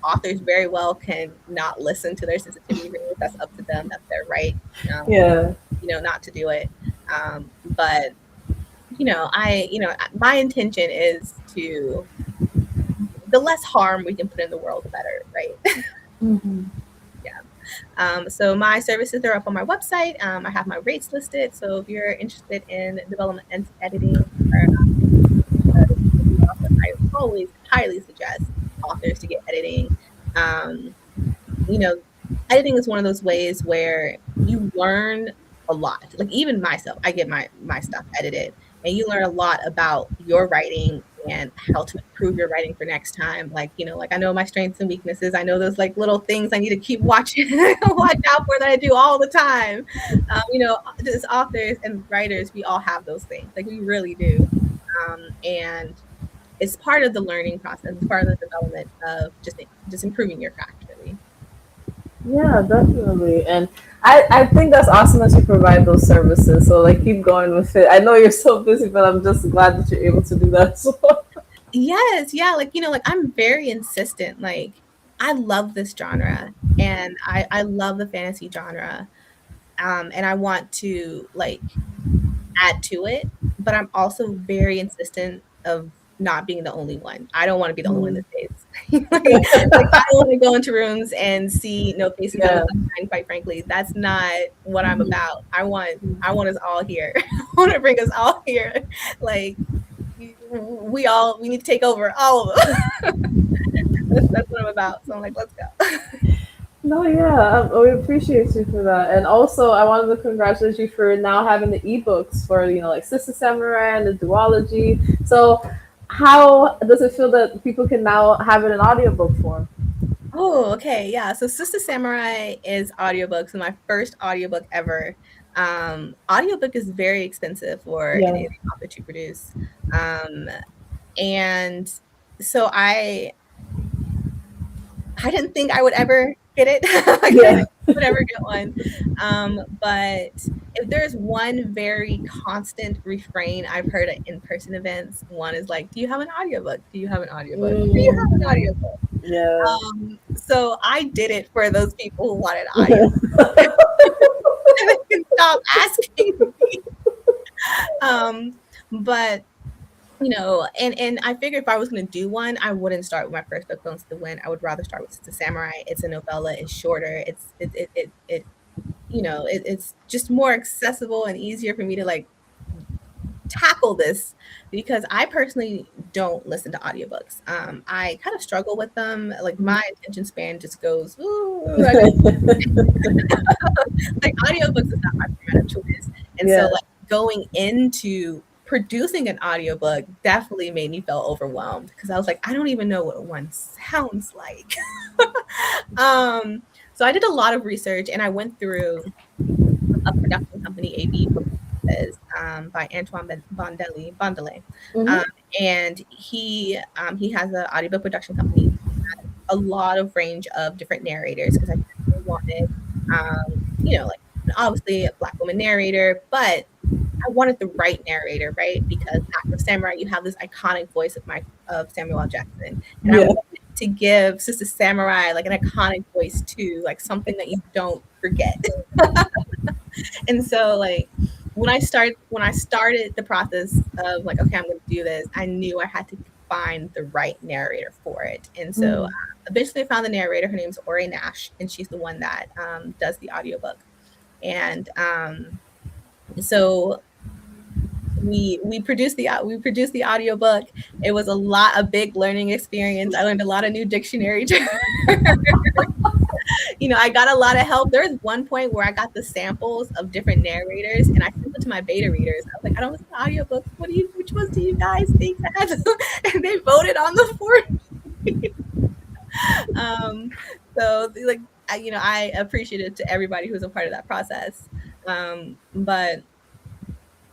authors very well can not listen to their sensitivity readings. That's up to them. That's their right. Um, Yeah. not to do it. But my intention is to the less harm we can put in the world, the better, right? Mhm. Yeah. So my services are up on my website. I have my rates listed. So if you're interested in development and editing, or I always highly suggest authors to get editing. Um, you know, Editing is one of those ways where you learn a lot. Like even myself, I get my stuff edited, and you learn a lot about your writing and how to improve your writing for next time. Like like I know my strengths and weaknesses. I know those like little things I need to keep watching, watch out for that I do all the time. As authors and writers, we all have those things. Like we really do, and it's part of the learning process. It's part of the development of just improving your craft, really. Yeah, definitely. And I think that's awesome that you provide those services. So like keep going with it. I know you're so busy, but I'm just glad that you're able to do that. So Yes, yeah, like, like I'm very insistent. Like I love this genre, and I love the fantasy genre. And I want to like add to it, but I'm also very insistent of not being the only one. I don't want to be the only one in mm, this space. Like I don't want to go into rooms and see no faces on the yeah. sunshine, quite frankly. That's not what I'm Mhm. about. I want us all here. I want to bring us all here. Like we need to take over all of them. That's what I'm about. So I'm like, let's go. No, yeah, we appreciate you for that. And also, I wanted to congratulate you for now having the ebooks for, like Sister Samurai and the duology. So, how does it feel that people can now have it in audiobook form? Oh, okay. Yeah. So Sister Samurai is audiobooks, and my first audiobook ever. Audiobook is very expensive for an Yeah. indie author to produce. Um, And so I didn't think I would ever get it. Like, I didn't Yeah. think I would ever get one. But if there's one very constant refrain I've heard at in-person events, one is like, "Do you have an audiobook? Do you have an audiobook? Do you have an Mm, audiobook?" yeah. So I did it for those people who wanted audio. Yeah. And they can stop asking me. Um, but and I figured if I was going to do one, I wouldn't start with my first book, Bones to the Wind. I would rather start with Sister Samurai. It's a novella. It's shorter. It's just more accessible and easier for me to like tackle this because I personally don't listen to audiobooks. I kind of struggle with them. Like my attention span just goes, ooh, like audiobooks is not my format of choice. And so Yeah. like going into producing an audiobook definitely made me feel overwhelmed because I was like, I don't even know what one sounds like. So I did a lot of research and I went through a production company, AB Publishers, by Antoine Bondelé. Um, Hmm. and he has an audiobook production company, a lot of range of different narrators because I definitely wanted, like obviously a Black woman narrator, but I wanted the right narrator, right? Because after Samurai, you have this iconic voice of Samuel L. Jackson, and I Yeah. wanted to give Sister Samurai like an iconic voice too, like something that you don't forget. And so like when I started the process of like, okay, I'm going to do this, I knew I had to find the right narrator for it. And so Mm. eventually I found the narrator. Her name's Ori Nash, and she's the one that does the audiobook. And so we produced the audiobook. It was a big learning experience. I learned a lot of new dictionary terms. I got a lot of help. There was one point where I got the samples of different narrators and I sent it to my beta readers. I was like, I don't listen to audiobooks. Which ones do you guys think has? And they voted on the four. um, so I appreciate it to everybody who's a part of that process. But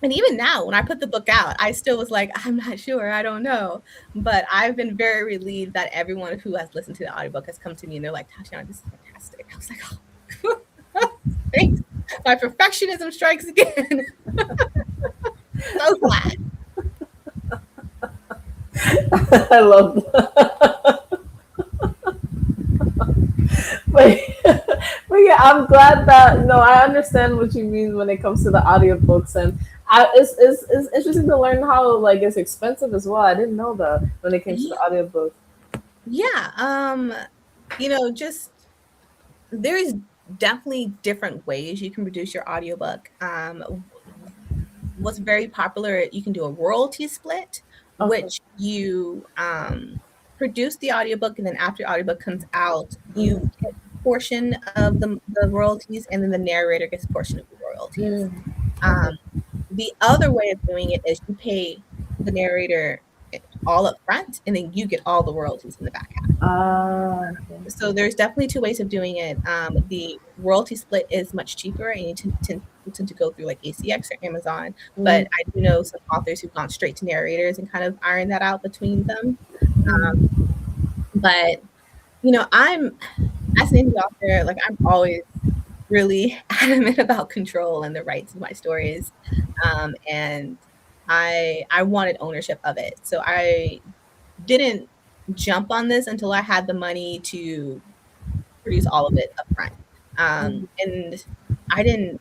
and even now, when I put the book out, I still was like, I'm not sure, I don't know. But I've been very relieved that everyone who has listened to the audiobook has come to me and they're like, Tatiana, this is fantastic. I was like, oh, thanks. My perfectionism strikes again. So glad. I love that. But, but yeah, I'm glad that no, I understand what you mean when it comes to the audiobooks, and it's interesting to learn how like it's expensive as well. I didn't know that when it came to the audiobook. Yeah. Just there's definitely different ways you can produce your audiobook. What's very popular, you can do a royalty split, Okay. which you produce the audiobook, and then after the audiobook comes out, you get a portion of the royalties, and then the narrator gets a portion of the royalties. Mm, okay. Um, the other way of doing it is you pay the narrator all up front, and then you get all the royalties in the back half. Okay. So there's definitely two ways of doing it. The royalty split is much cheaper, and you tend to go through like ACX or Amazon. But Mm, I do know some authors who've gone straight to narrators and kind of iron that out between them. Um, mm, but I'm as an indie author, like I'm always really adamant about control and the rights of my stories, and I wanted ownership of it. So I didn't jump on this until I had the money to produce all of it upfront. mm. And I didn't,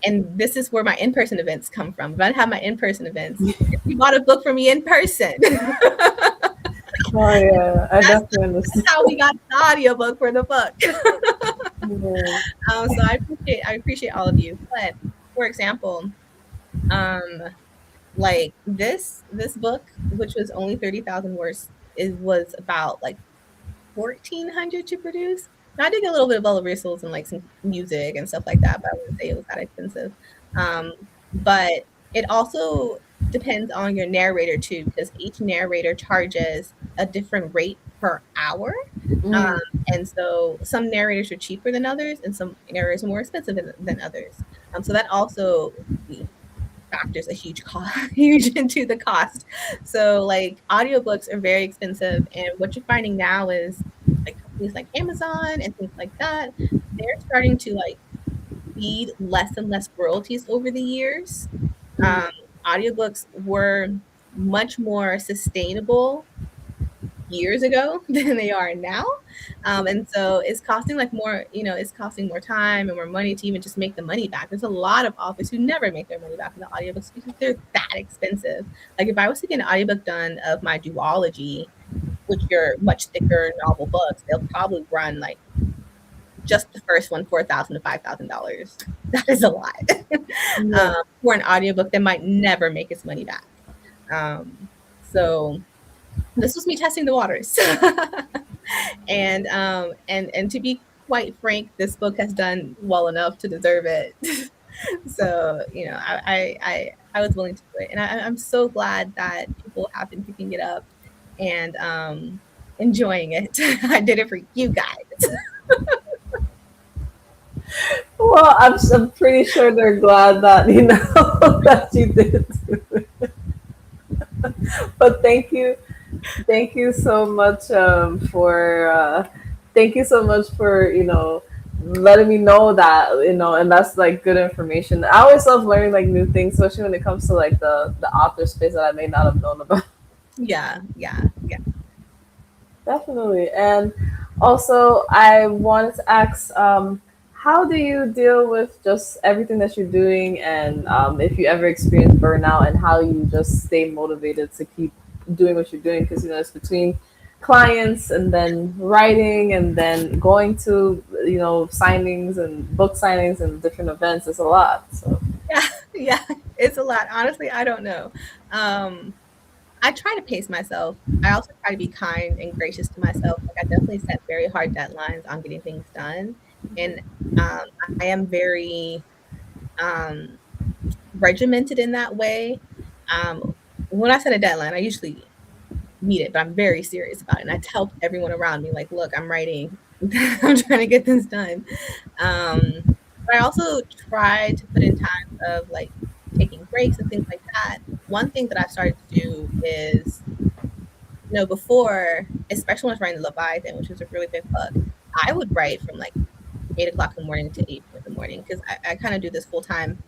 and this is where my in-person events come from. If I didn't have my in-person events, if you bought a book from me in person, Oh yeah, I that's, definitely that's understand. how we got the audiobook for the book. Yeah. So I appreciate all of you. But for example, um, like this book, which was only 30,000 words, it was about like 1,400 to produce. Now, I did get a little bit of bells and whistles and like some music and stuff like that, but I wouldn't say it was that expensive. But it also depends on your narrator too, because each narrator charges a different rate per hour. Um, Mm, and so some narrators are cheaper than others, and some narrators are more expensive than others. So that also factors a huge cost, huge into the cost. So like audiobooks are very expensive, and what you're finding now is like companies like Amazon and things like that, they're starting to like feed less and less royalties over the years. Um, Audiobooks were much more sustainable years ago than they are now. And so it's costing like more, it's costing more time and more money to even just make the money back. There's a lot of authors who never make their money back in the audiobooks because they're that expensive. Like if I was to get an audiobook done of my duology, which are much thicker novel books, they'll probably run like just the first one, $4,000 to $5,000. That is a lot Yeah. for an audiobook that might never make its money back. So this was me testing the waters. And to be quite frank, this book has done well enough to deserve it. So I was willing to do it, and I'm so glad that people have been picking it up and enjoying it. I did it for you guys. Well, I'm pretty sure they're glad that that you did. But thank you so much for thank you so much for letting me know that and that's like good information. I always love learning like new things, especially when it comes to like the author space that I may not have known about. Yeah, yeah, yeah. Definitely. And also, I wanted to ask, how do you deal with just everything that you're doing, and if you ever experience burnout, and how you just stay motivated to keep doing what you're doing? Because it's between clients and then writing and then going to signings and book signings and different events. It's a lot. So Yeah, yeah, it's a lot. Honestly, I don't know. I try to pace myself. I also try to be kind and gracious to myself. Like I definitely set very hard deadlines on getting things done, and I am very um, regimented in that way. Um, when I set a deadline, I usually meet it, but I'm very serious about it, and I tell everyone around me, like, "Look, I'm writing. I'm trying to get this done." Um, but I also try to put in times of like taking breaks and things like that. One thing that I've started to do is, before, especially when I was writing the Leviathan, which was a really big book, I would write from like 8 o'clock in the morning to 8 in the morning because I kind of do this full time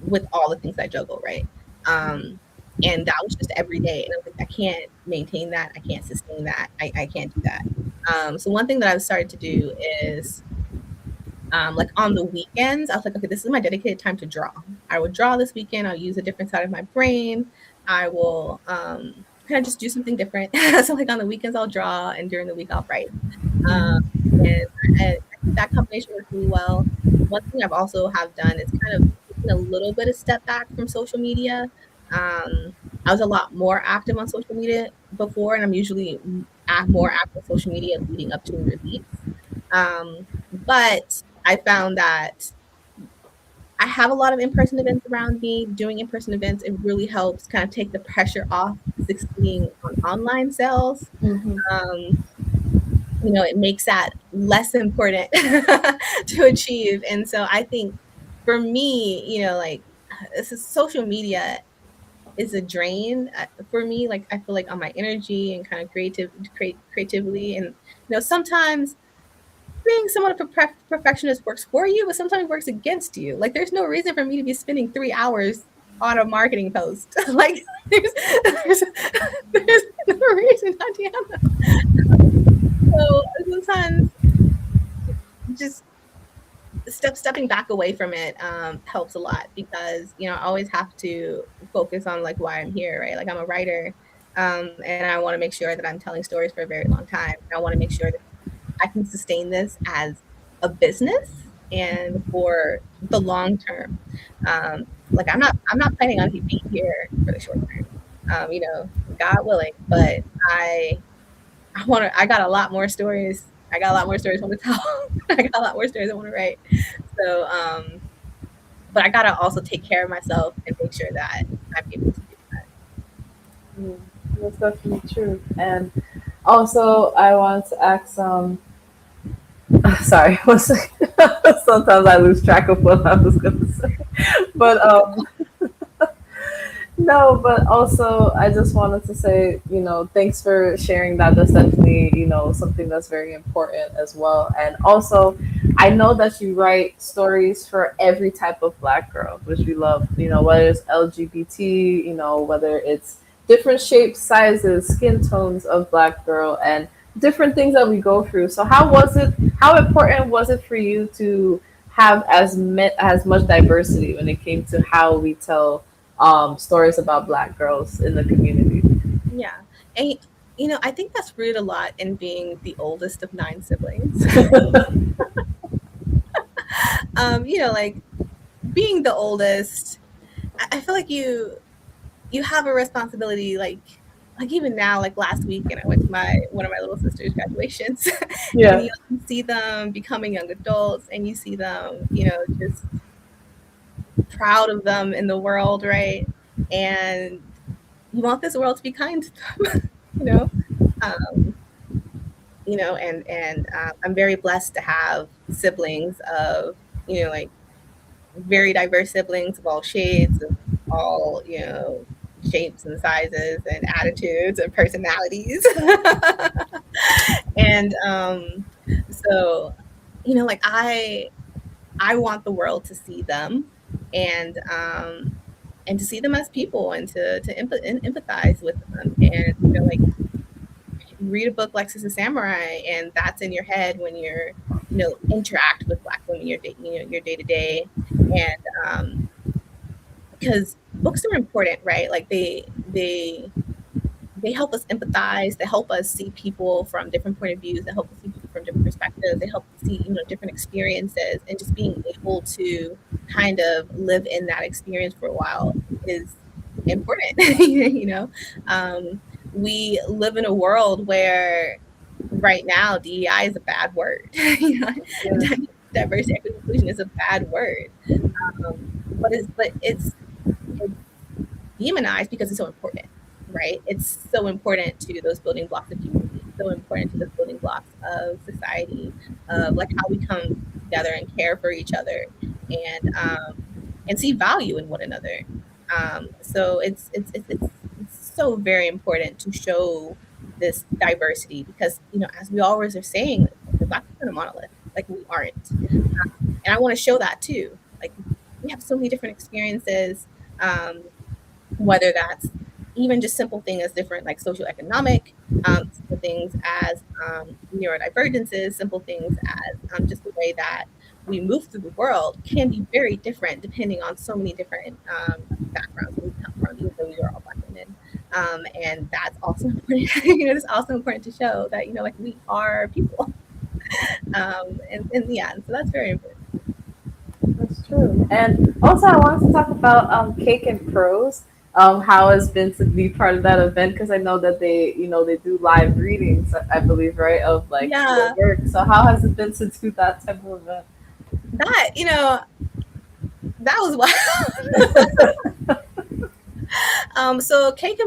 with all the things I juggle, right? Um, and that was just every day. And I was like, I can't maintain that. I can't sustain that. I can't do that. So one thing that I've started to do is like on the weekends, I was like, okay, this is my dedicated time to draw. I would draw this weekend. I'll use a different side of my brain. I will kind of just do something different. So like on the weekends, I'll draw, and during the week, I'll write. Um, and I think that combination works really well. One thing I've also have done is kind of taking a little bit of step back from social media. I was a lot more active on social media before, and I'm usually more active on social media leading up to a release. But I found that I have a lot of in-person events around me. Doing in-person events, it really helps kind of take the pressure off succeeding on online sales. hmm Um, it makes that less important to achieve. And so I think for me, like this is social media is a drain for me. Like I feel like on my energy and kind of creativity, and sometimes being somewhat of a perfectionist works for you, but sometimes it works against you. Like there's no reason for me to be spending 3 hours on a marketing post. Like there's no reason, Tatiana. So sometimes just stepping back away from it helps a lot because I always have to focus on like why I'm here, right? Like I'm a writer, and I want to make sure that I'm telling stories for a very long time. I want to make sure that I can sustain this as a business and for the long term. Like I'm not planning on being here for the short term. God willing, but I got a lot more stories. I got a lot more stories I want to tell. I got a lot more stories I want to write. So, but I gotta also take care of myself and make sure that I'm able to do that. Mm, that's definitely true. And also, I wanted to ask, sorry, one second. Sometimes I lose track of what I was going to say. But No, but also I just wanted to say, thanks for sharing that. That's definitely, something that's very important as well. And also, I know that you write stories for every type of black girl, which we love, whether it's LGBT, whether it's different shapes, sizes, skin tones of black girl and different things that we go through. So how important was it for you to have as much diversity when it came to how we tell stories about black girls in the community? Yeah. And I think that's rooted a lot in being the oldest of 9 siblings. Like being the oldest, I feel like you have a responsibility, like even now, like last week, and I went to my one of my little sister's graduations, and Yeah. you see them becoming young adults, and you see them, just proud of them in the world, right? And you want this world to be kind to them, you know. Um, and I'm very blessed to have siblings of, like very diverse siblings of all shades, of all, shapes and sizes and attitudes and personalities. And so, like I want the world to see them, and to see them as people, and to empathize with them, and like read a book like Sister Samurai, and that's in your head when you're interact with Black women your day to day. And because books are important, right? Like they help us empathize, they help us see people from different point of views, they help us see people from different perspectives, they help us see different experiences, and just being able to kind of live in that experience for a while is important. um, we live in a world where right now DEI is a bad word. Yeah. Diversity, equity, inclusion is a bad word, but it's demonized because it's so important, right? It's so important to those building blocks of community, so important to those building blocks of society, of like how we come together and care for each other, and see value in one another. So it's so very important to show this diversity, because as we always are saying, the Black people are a monolith, like we aren't. And I want to show that too. Like we have so many different experiences, um, whether that's even just simple things as different, like socioeconomic, simple things as neurodivergences, simple things as just the way that we move through the world can be very different depending on so many different backgrounds that we come from, even though we are all Black women. And that's also important. It's also important to show that like we are people. And yeah, and so that's very important. That's true. And also, I wanted to talk about Cake and Prose. How it's been to be part of that event, because I know that they do live readings, I believe, right, of like your Yeah, work. So how has it been to do that type of event? that that was so Cake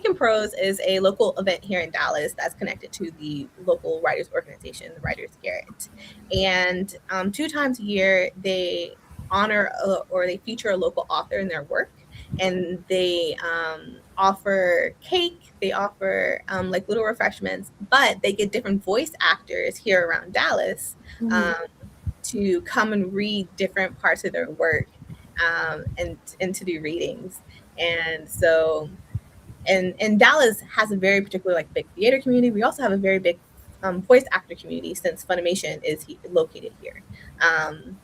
and Prose is a local event here in Dallas that's connected to the local writers organization, the Writers Garret. And 2 times a year, they honor or they feature a local author in their work. And they offer cake, they offer like little refreshments, but they get different voice actors here around Dallas um, to come and read different parts of their work, and to do readings. And so, and Dallas has a very particular like big theater community. We also have a very big voice actor community, since Funimation is located here. Um,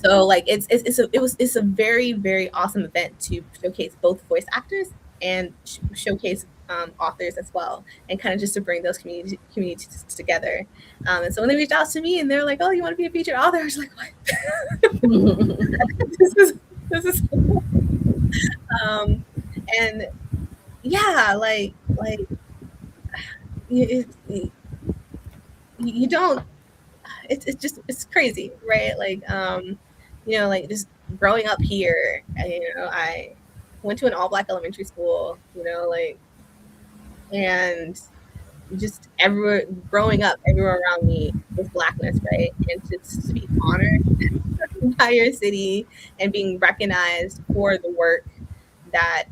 so like it's a very very awesome event to showcase both voice actors and showcase authors as well, and kind of just to bring those communities together. And so when they reached out to me and they're like, "Oh, you want to be a featured author?" I was like, "What? this is this is." Um, and yeah, like you don't. It's just it's crazy, right? Like like just growing up here, and, I went to an all Black elementary school, like, and just everywhere growing up, everywhere around me was Blackness, right? And just to be honored by your city and being recognized for the work that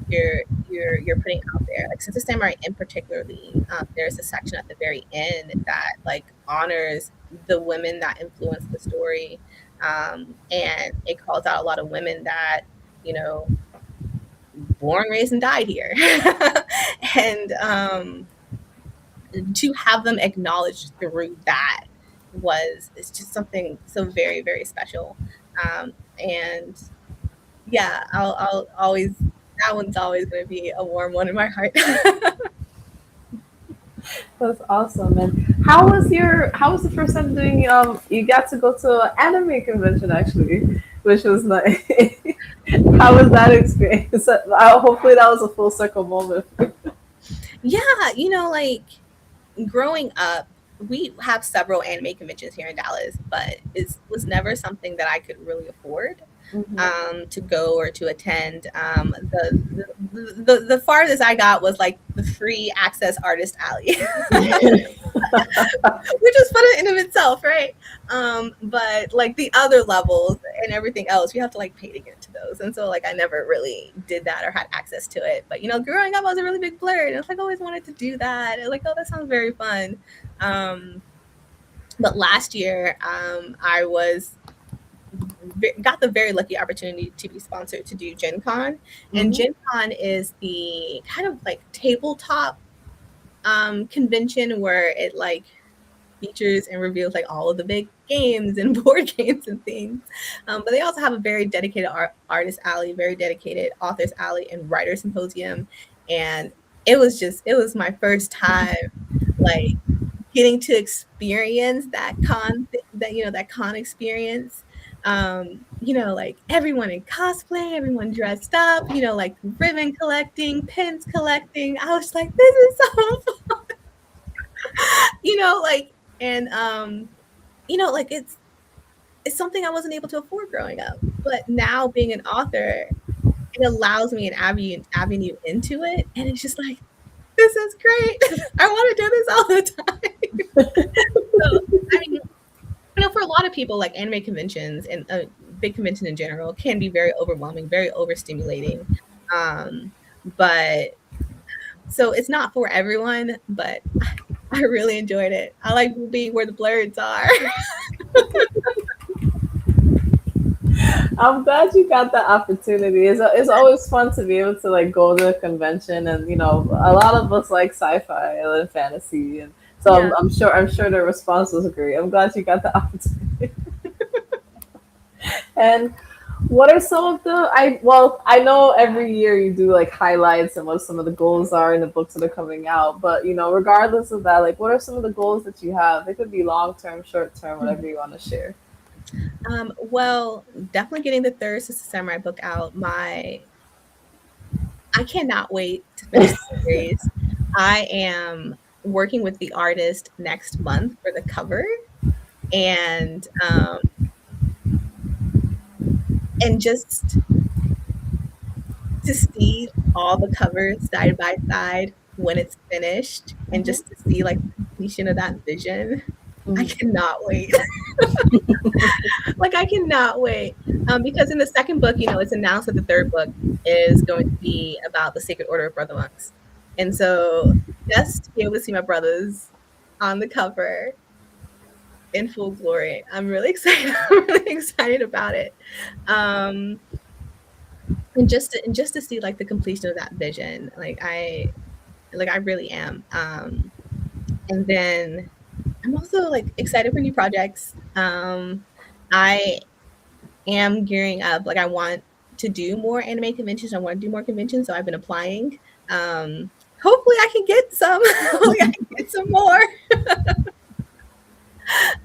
you're putting out there. Like Sense of Samurai in particularly, there's a section at the very end that like honors the women that influenced the story, and it calls out a lot of women that, you know, born, raised, and died here, and to have them acknowledged through that was it's just something so very very special, and yeah, I'll always, that one's always going to be a warm one in my heart. That's awesome. And how was the first time doing you got to go to an anime convention actually, which was nice. How was that experience? Hopefully that was a full circle moment. Yeah, you know, like growing up, we have several anime conventions here in Dallas, but it was never something that I could really afford Hmm. to go or to attend. The farthest I got was like the free access artist alley, which is fun in of itself, right? But like the other levels and everything else, you have to like pay to get to those, and so like I never really did that or had access to it. But you know, growing up, I was a really big blur, and I was like always wanted to do that. And like, oh, that sounds very fun. Um, but last year, I was got the very lucky opportunity to be sponsored to do Gen Con. And Hmm. Gen Con is the kind of like tabletop convention where it like features and reveals like all of the big games and board games and things. But they also have a very dedicated artist alley, very dedicated authors alley, and writer symposium. And it was my first time like getting to experience that that, you know, that con experience. You know, like everyone in cosplay, everyone dressed up, you know, like ribbon collecting, pins collecting. I was like, this is so you know, like, and you know, like it's something I wasn't able to afford growing up. But now being an author, it allows me an avenue into it. And it's just like, this is great. I want to do this all the time. So, I mean, you know, for a lot of people, like anime conventions and big convention in general can be very overwhelming, very overstimulating. Um, but so it's not for everyone, but I really enjoyed it. I like being where the blurs are. I'm glad you got the opportunity. It's always fun to be able to like go to a convention, and you know a lot of us like sci-fi and fantasy, and so Yeah. I'm sure the response was great. I'm glad you got the opportunity. And what are some of the I know every year you do like highlights and what some of the goals are in the books that are coming out, but you know regardless of that, like what are some of the goals that you have? It could be long term, short term, whatever you want to share. Well, definitely getting the third Sister Samurai book out. I cannot wait to finish the series. I am working with the artist next month for the cover, and just to see all the covers side by side when it's finished, and Hmm. just to see like the completion of that vision. I Hmm. cannot wait. Like I cannot wait. Because in the second book, you know, it's announced that the third book is going to be about the Sacred Order of Brother Monks. And so just to be able to see my brothers on the cover in full glory, I'm really excited. I'm really excited about it. Um, and just to see like the completion of that vision, like I really am. And then I'm also like excited for new projects. I am gearing up. Like I want to do more anime conventions. I want to do more conventions, so I've been applying. Hopefully, I can get some. Hopefully, I can get some more.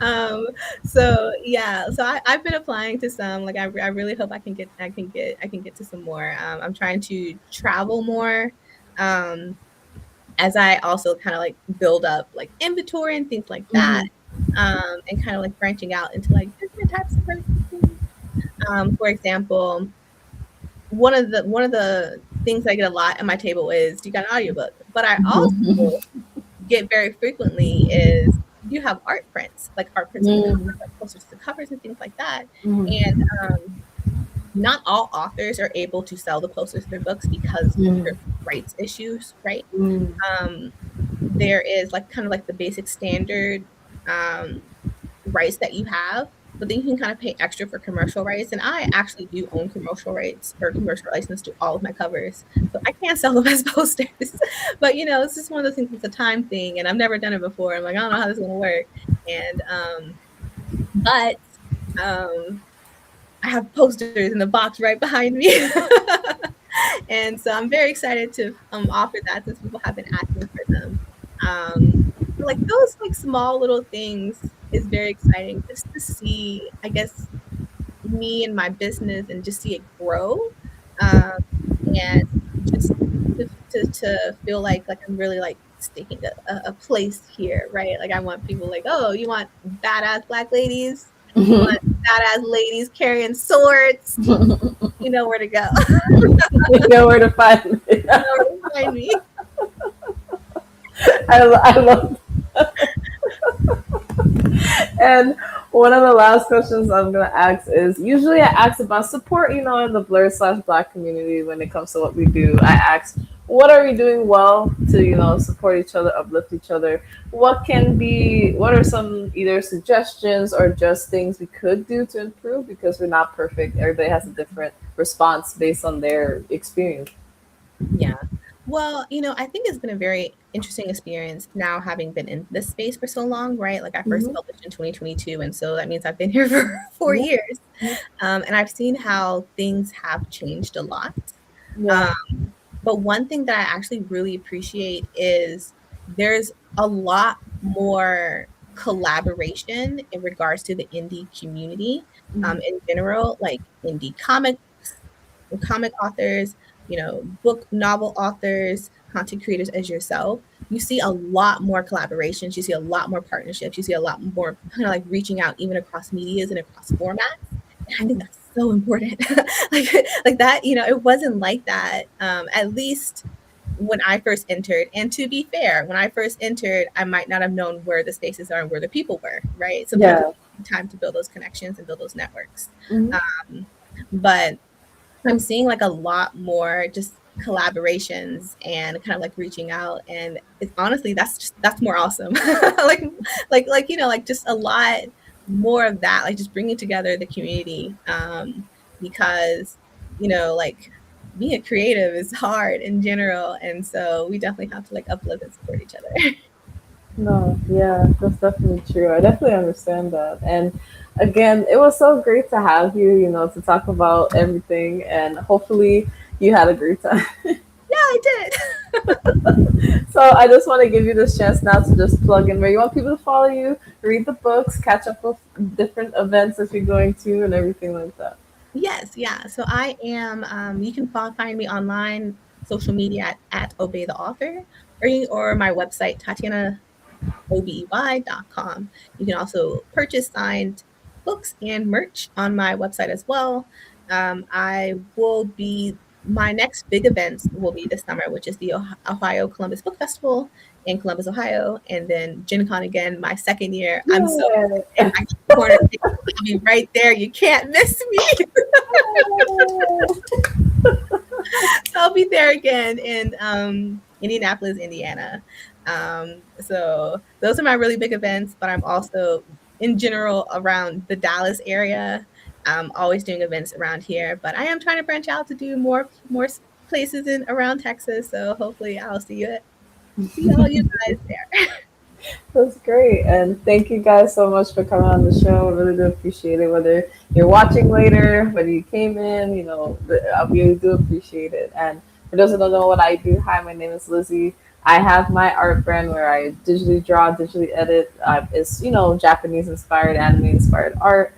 Um, so yeah, so I've been applying to some. Like I really hope I can get to some more. I'm trying to travel more. Um, as I also kind of like build up like inventory and things like that. Hmm. And kind of like branching out into like different types of things. For example, one of the things I get a lot at my table is, "Do you got an audiobook?" But I also get very frequently is, "Do you have art prints?" Like art prints of the cover, Hmm. like posters to the covers and things like that. Hmm. And not all authors are able to sell the posters of their books because of Mm, certain rights issues, right? mm, Um, there is like kind of like the basic standard um, rights that you have, but then you can kind of pay extra for commercial rights. And I actually do own commercial rights or commercial license to all of my covers, so I can't sell them as posters. But it's just one of those things. It's a time thing, and I've never done it before. I'm like, I don't know how this is gonna work. And but I have posters in the box right behind me. And so I'm very excited to offer that since people have been asking for them. Like those like small little things is very exciting just to see, I guess, me and my business and just see it grow. Um, and just to feel like I'm really like staking a place here, right? Like I want people like, oh, you want badass black ladies? You want badass ladies carrying swords? You know where to go. you know where to find me. You know where to find me. I love. And one of the last questions I'm gonna ask is usually I ask about support, in the blur/black community when it comes to what we do. I ask what are we doing well to, support each other, uplift each other. What are some either suggestions or just things we could do to improve because we're not perfect. Everybody has a different response based on their experience. Yeah. Well, I think it's been a very interesting experience now having been in this space for so long, right? Like I first Mm-hmm. published in 2022, and so that means I've been here for 4 years. And I've seen how things have changed a lot. Yeah. Um, but one thing that I actually really appreciate is there's a lot more collaboration in regards to the indie community in general, like indie comic authors, book novel authors, content creators as yourself. You see a lot more collaborations. You see a lot more partnerships. You see a lot more kind of like reaching out even across medias and across formats. And I think that's so important. like that, it wasn't like that. At least when I first entered. And to be fair, when I first entered, I might not have known where the spaces are and where the people were, right? Sometimes Yeah. it takes time to build those connections and build those networks. Mhm. But I'm seeing like a lot more just collaborations and kind of like reaching out, and it's honestly that's more awesome. like just a lot more of that, like just bringing together the community, because like being a creative is hard in general, and so we definitely have to like uplift and support each other. No, yeah, that's definitely true. I definitely understand that. And again, it was so great to have you, to talk about everything. And hopefully you had a great time. Yeah, I did. So I just want to give you this chance now to just plug in where you want people to follow you, read the books, catch up with different events if you're going to, and everything like that. Yes, yeah. So I am. You can find me online, social media at Obey the Author, or my website TatianaObey.com. You can also purchase signed books and merch on my website as well. I will be My next big events will be this summer, which is the Ohio Columbus Book Festival in Columbus, Ohio, and then Gen Con again, my second year. I'm so excited. Yeah. I got the corner ticket. I'll be right there. You can't miss me. So I'll be there again in Indianapolis, Indiana. So those are my really big events, but I'm also in general around the Dallas area. I'm always doing events around here, but I am trying to branch out to do more places in around Texas. So hopefully I'll see all you guys there. That's great. And thank you guys so much for coming on the show. I really do appreciate it. Whether you're watching later, whether you came in, I really do appreciate it. And for those who don't know what I do, hi, my name is Lizzie. I have my art brand where I digitally draw, digitally edit. It's, Japanese inspired, anime inspired art.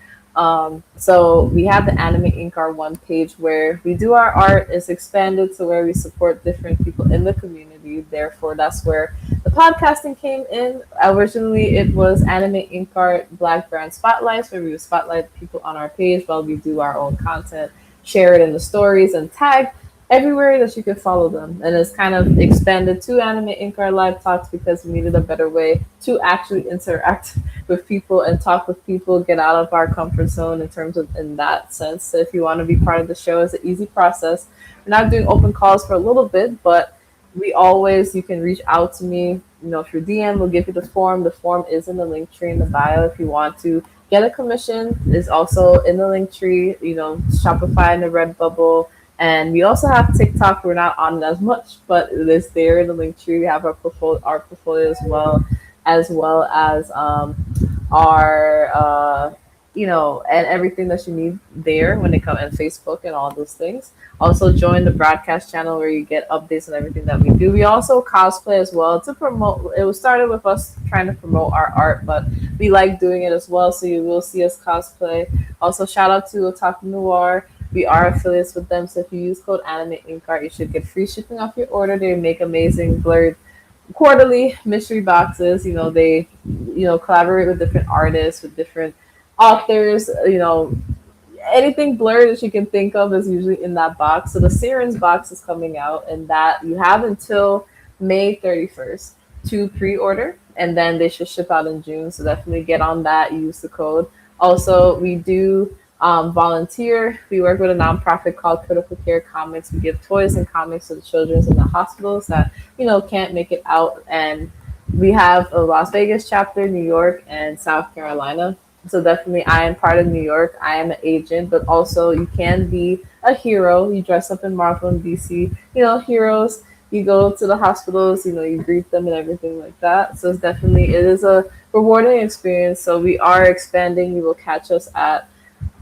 So we have the Anime InkArt one page where we do our art. It's expanded to where we support different people in the community. Therefore, that's where the podcasting came in. Originally, it was Anime InkArt Black Brand Spotlights, where we would spotlight people on our page while we do our own content, share it in the stories, and tag everywhere that you can follow them. And it's kind of expanded to Anime Inkart Live Talks because we needed a better way to actually interact with people and talk with people, get out of our comfort zone in terms of in that sense. So if you want to be part of the show, it's an easy process. We're not doing open calls for a little bit, but we always you can reach out to me, through DM. We'll give you the form. The form is in the link tree in the bio if you want to get a commission. Is also in the link tree. Shopify and the Redbubble. And we also have TikTok. We're not on it as much, but it is there in the link tree. We have our portfolio as well as our and everything that you need there when it comes and Facebook and all those things. Also join the broadcast channel where you get updates on everything that we do. We also cosplay as well to promote. It was started with us trying to promote our art, but we like doing it as well. So you will see us cosplay. Also shout out to Otaku Noir. We are affiliates with them, so if you use code AnimeInkArt, you should get free shipping off your order. They make amazing blurred quarterly mystery boxes. They collaborate with different artists, with different authors. Anything blurred that you can think of is usually in that box. So the Sirens box is coming out, and that you have until May 31st to pre-order, and then they should ship out in June. So definitely get on that. Use the code. Also, we do volunteer. We work with a nonprofit called Critical Care Comics. We give toys and comics to the children in the hospitals that can't make it out, and we have a Las Vegas chapter, New York, and South Carolina. So definitely, I am part of New York. I am an agent, but also you can be a hero. You dress up in Marvel and DC, heroes. You go to the hospitals, you greet them and everything like that. So it is a rewarding experience. So we are expanding. You will catch us at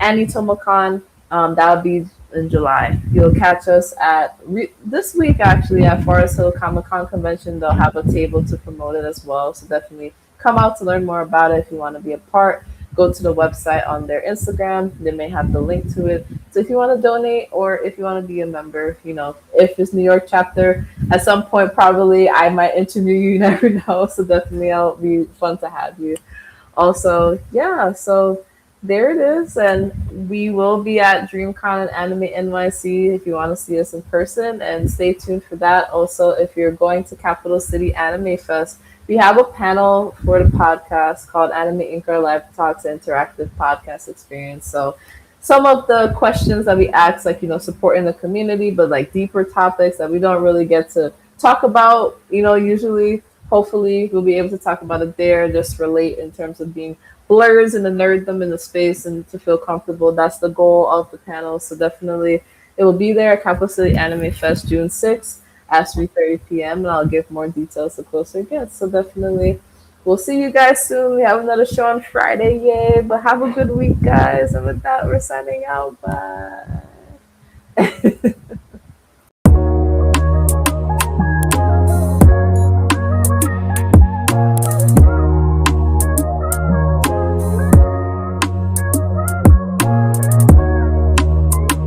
AniTomoCon. That'll be in July. You'll catch us at this week actually at Forest Hill Comic Con convention. They'll have a table to promote it as well. So definitely come out to learn more about it if you want to be a part. Go to the website on their Instagram. They may have the link to it. So if you want to donate or if you want to be a member, if it's New York chapter, at some point probably I might interview you. You never know. So definitely it'll be fun to have you. Also, yeah. So there it is, and we will be at DreamCon and Anime NYC if you want to see us in person, and stay tuned for that. Also, if you're going to Capital City Anime Fest, we have a panel for the podcast called Anime Inkart Live Talks Interactive Podcast Experience. So some of the questions that we ask, like, supporting the community, but like deeper topics that we don't really get to talk about, usually, hopefully we'll be able to talk about it there, just relate in terms of being blurs and the nerddom in the space and to feel comfortable. That's the goal of the panel. So definitely it will be there at Capital City Anime Fest June 6th at 3:30 p.m. and I'll give more details the closer it gets. So definitely we'll see you guys soon. We have another show on Friday, yay! But have a good week, guys. And with that, we're signing out. Bye.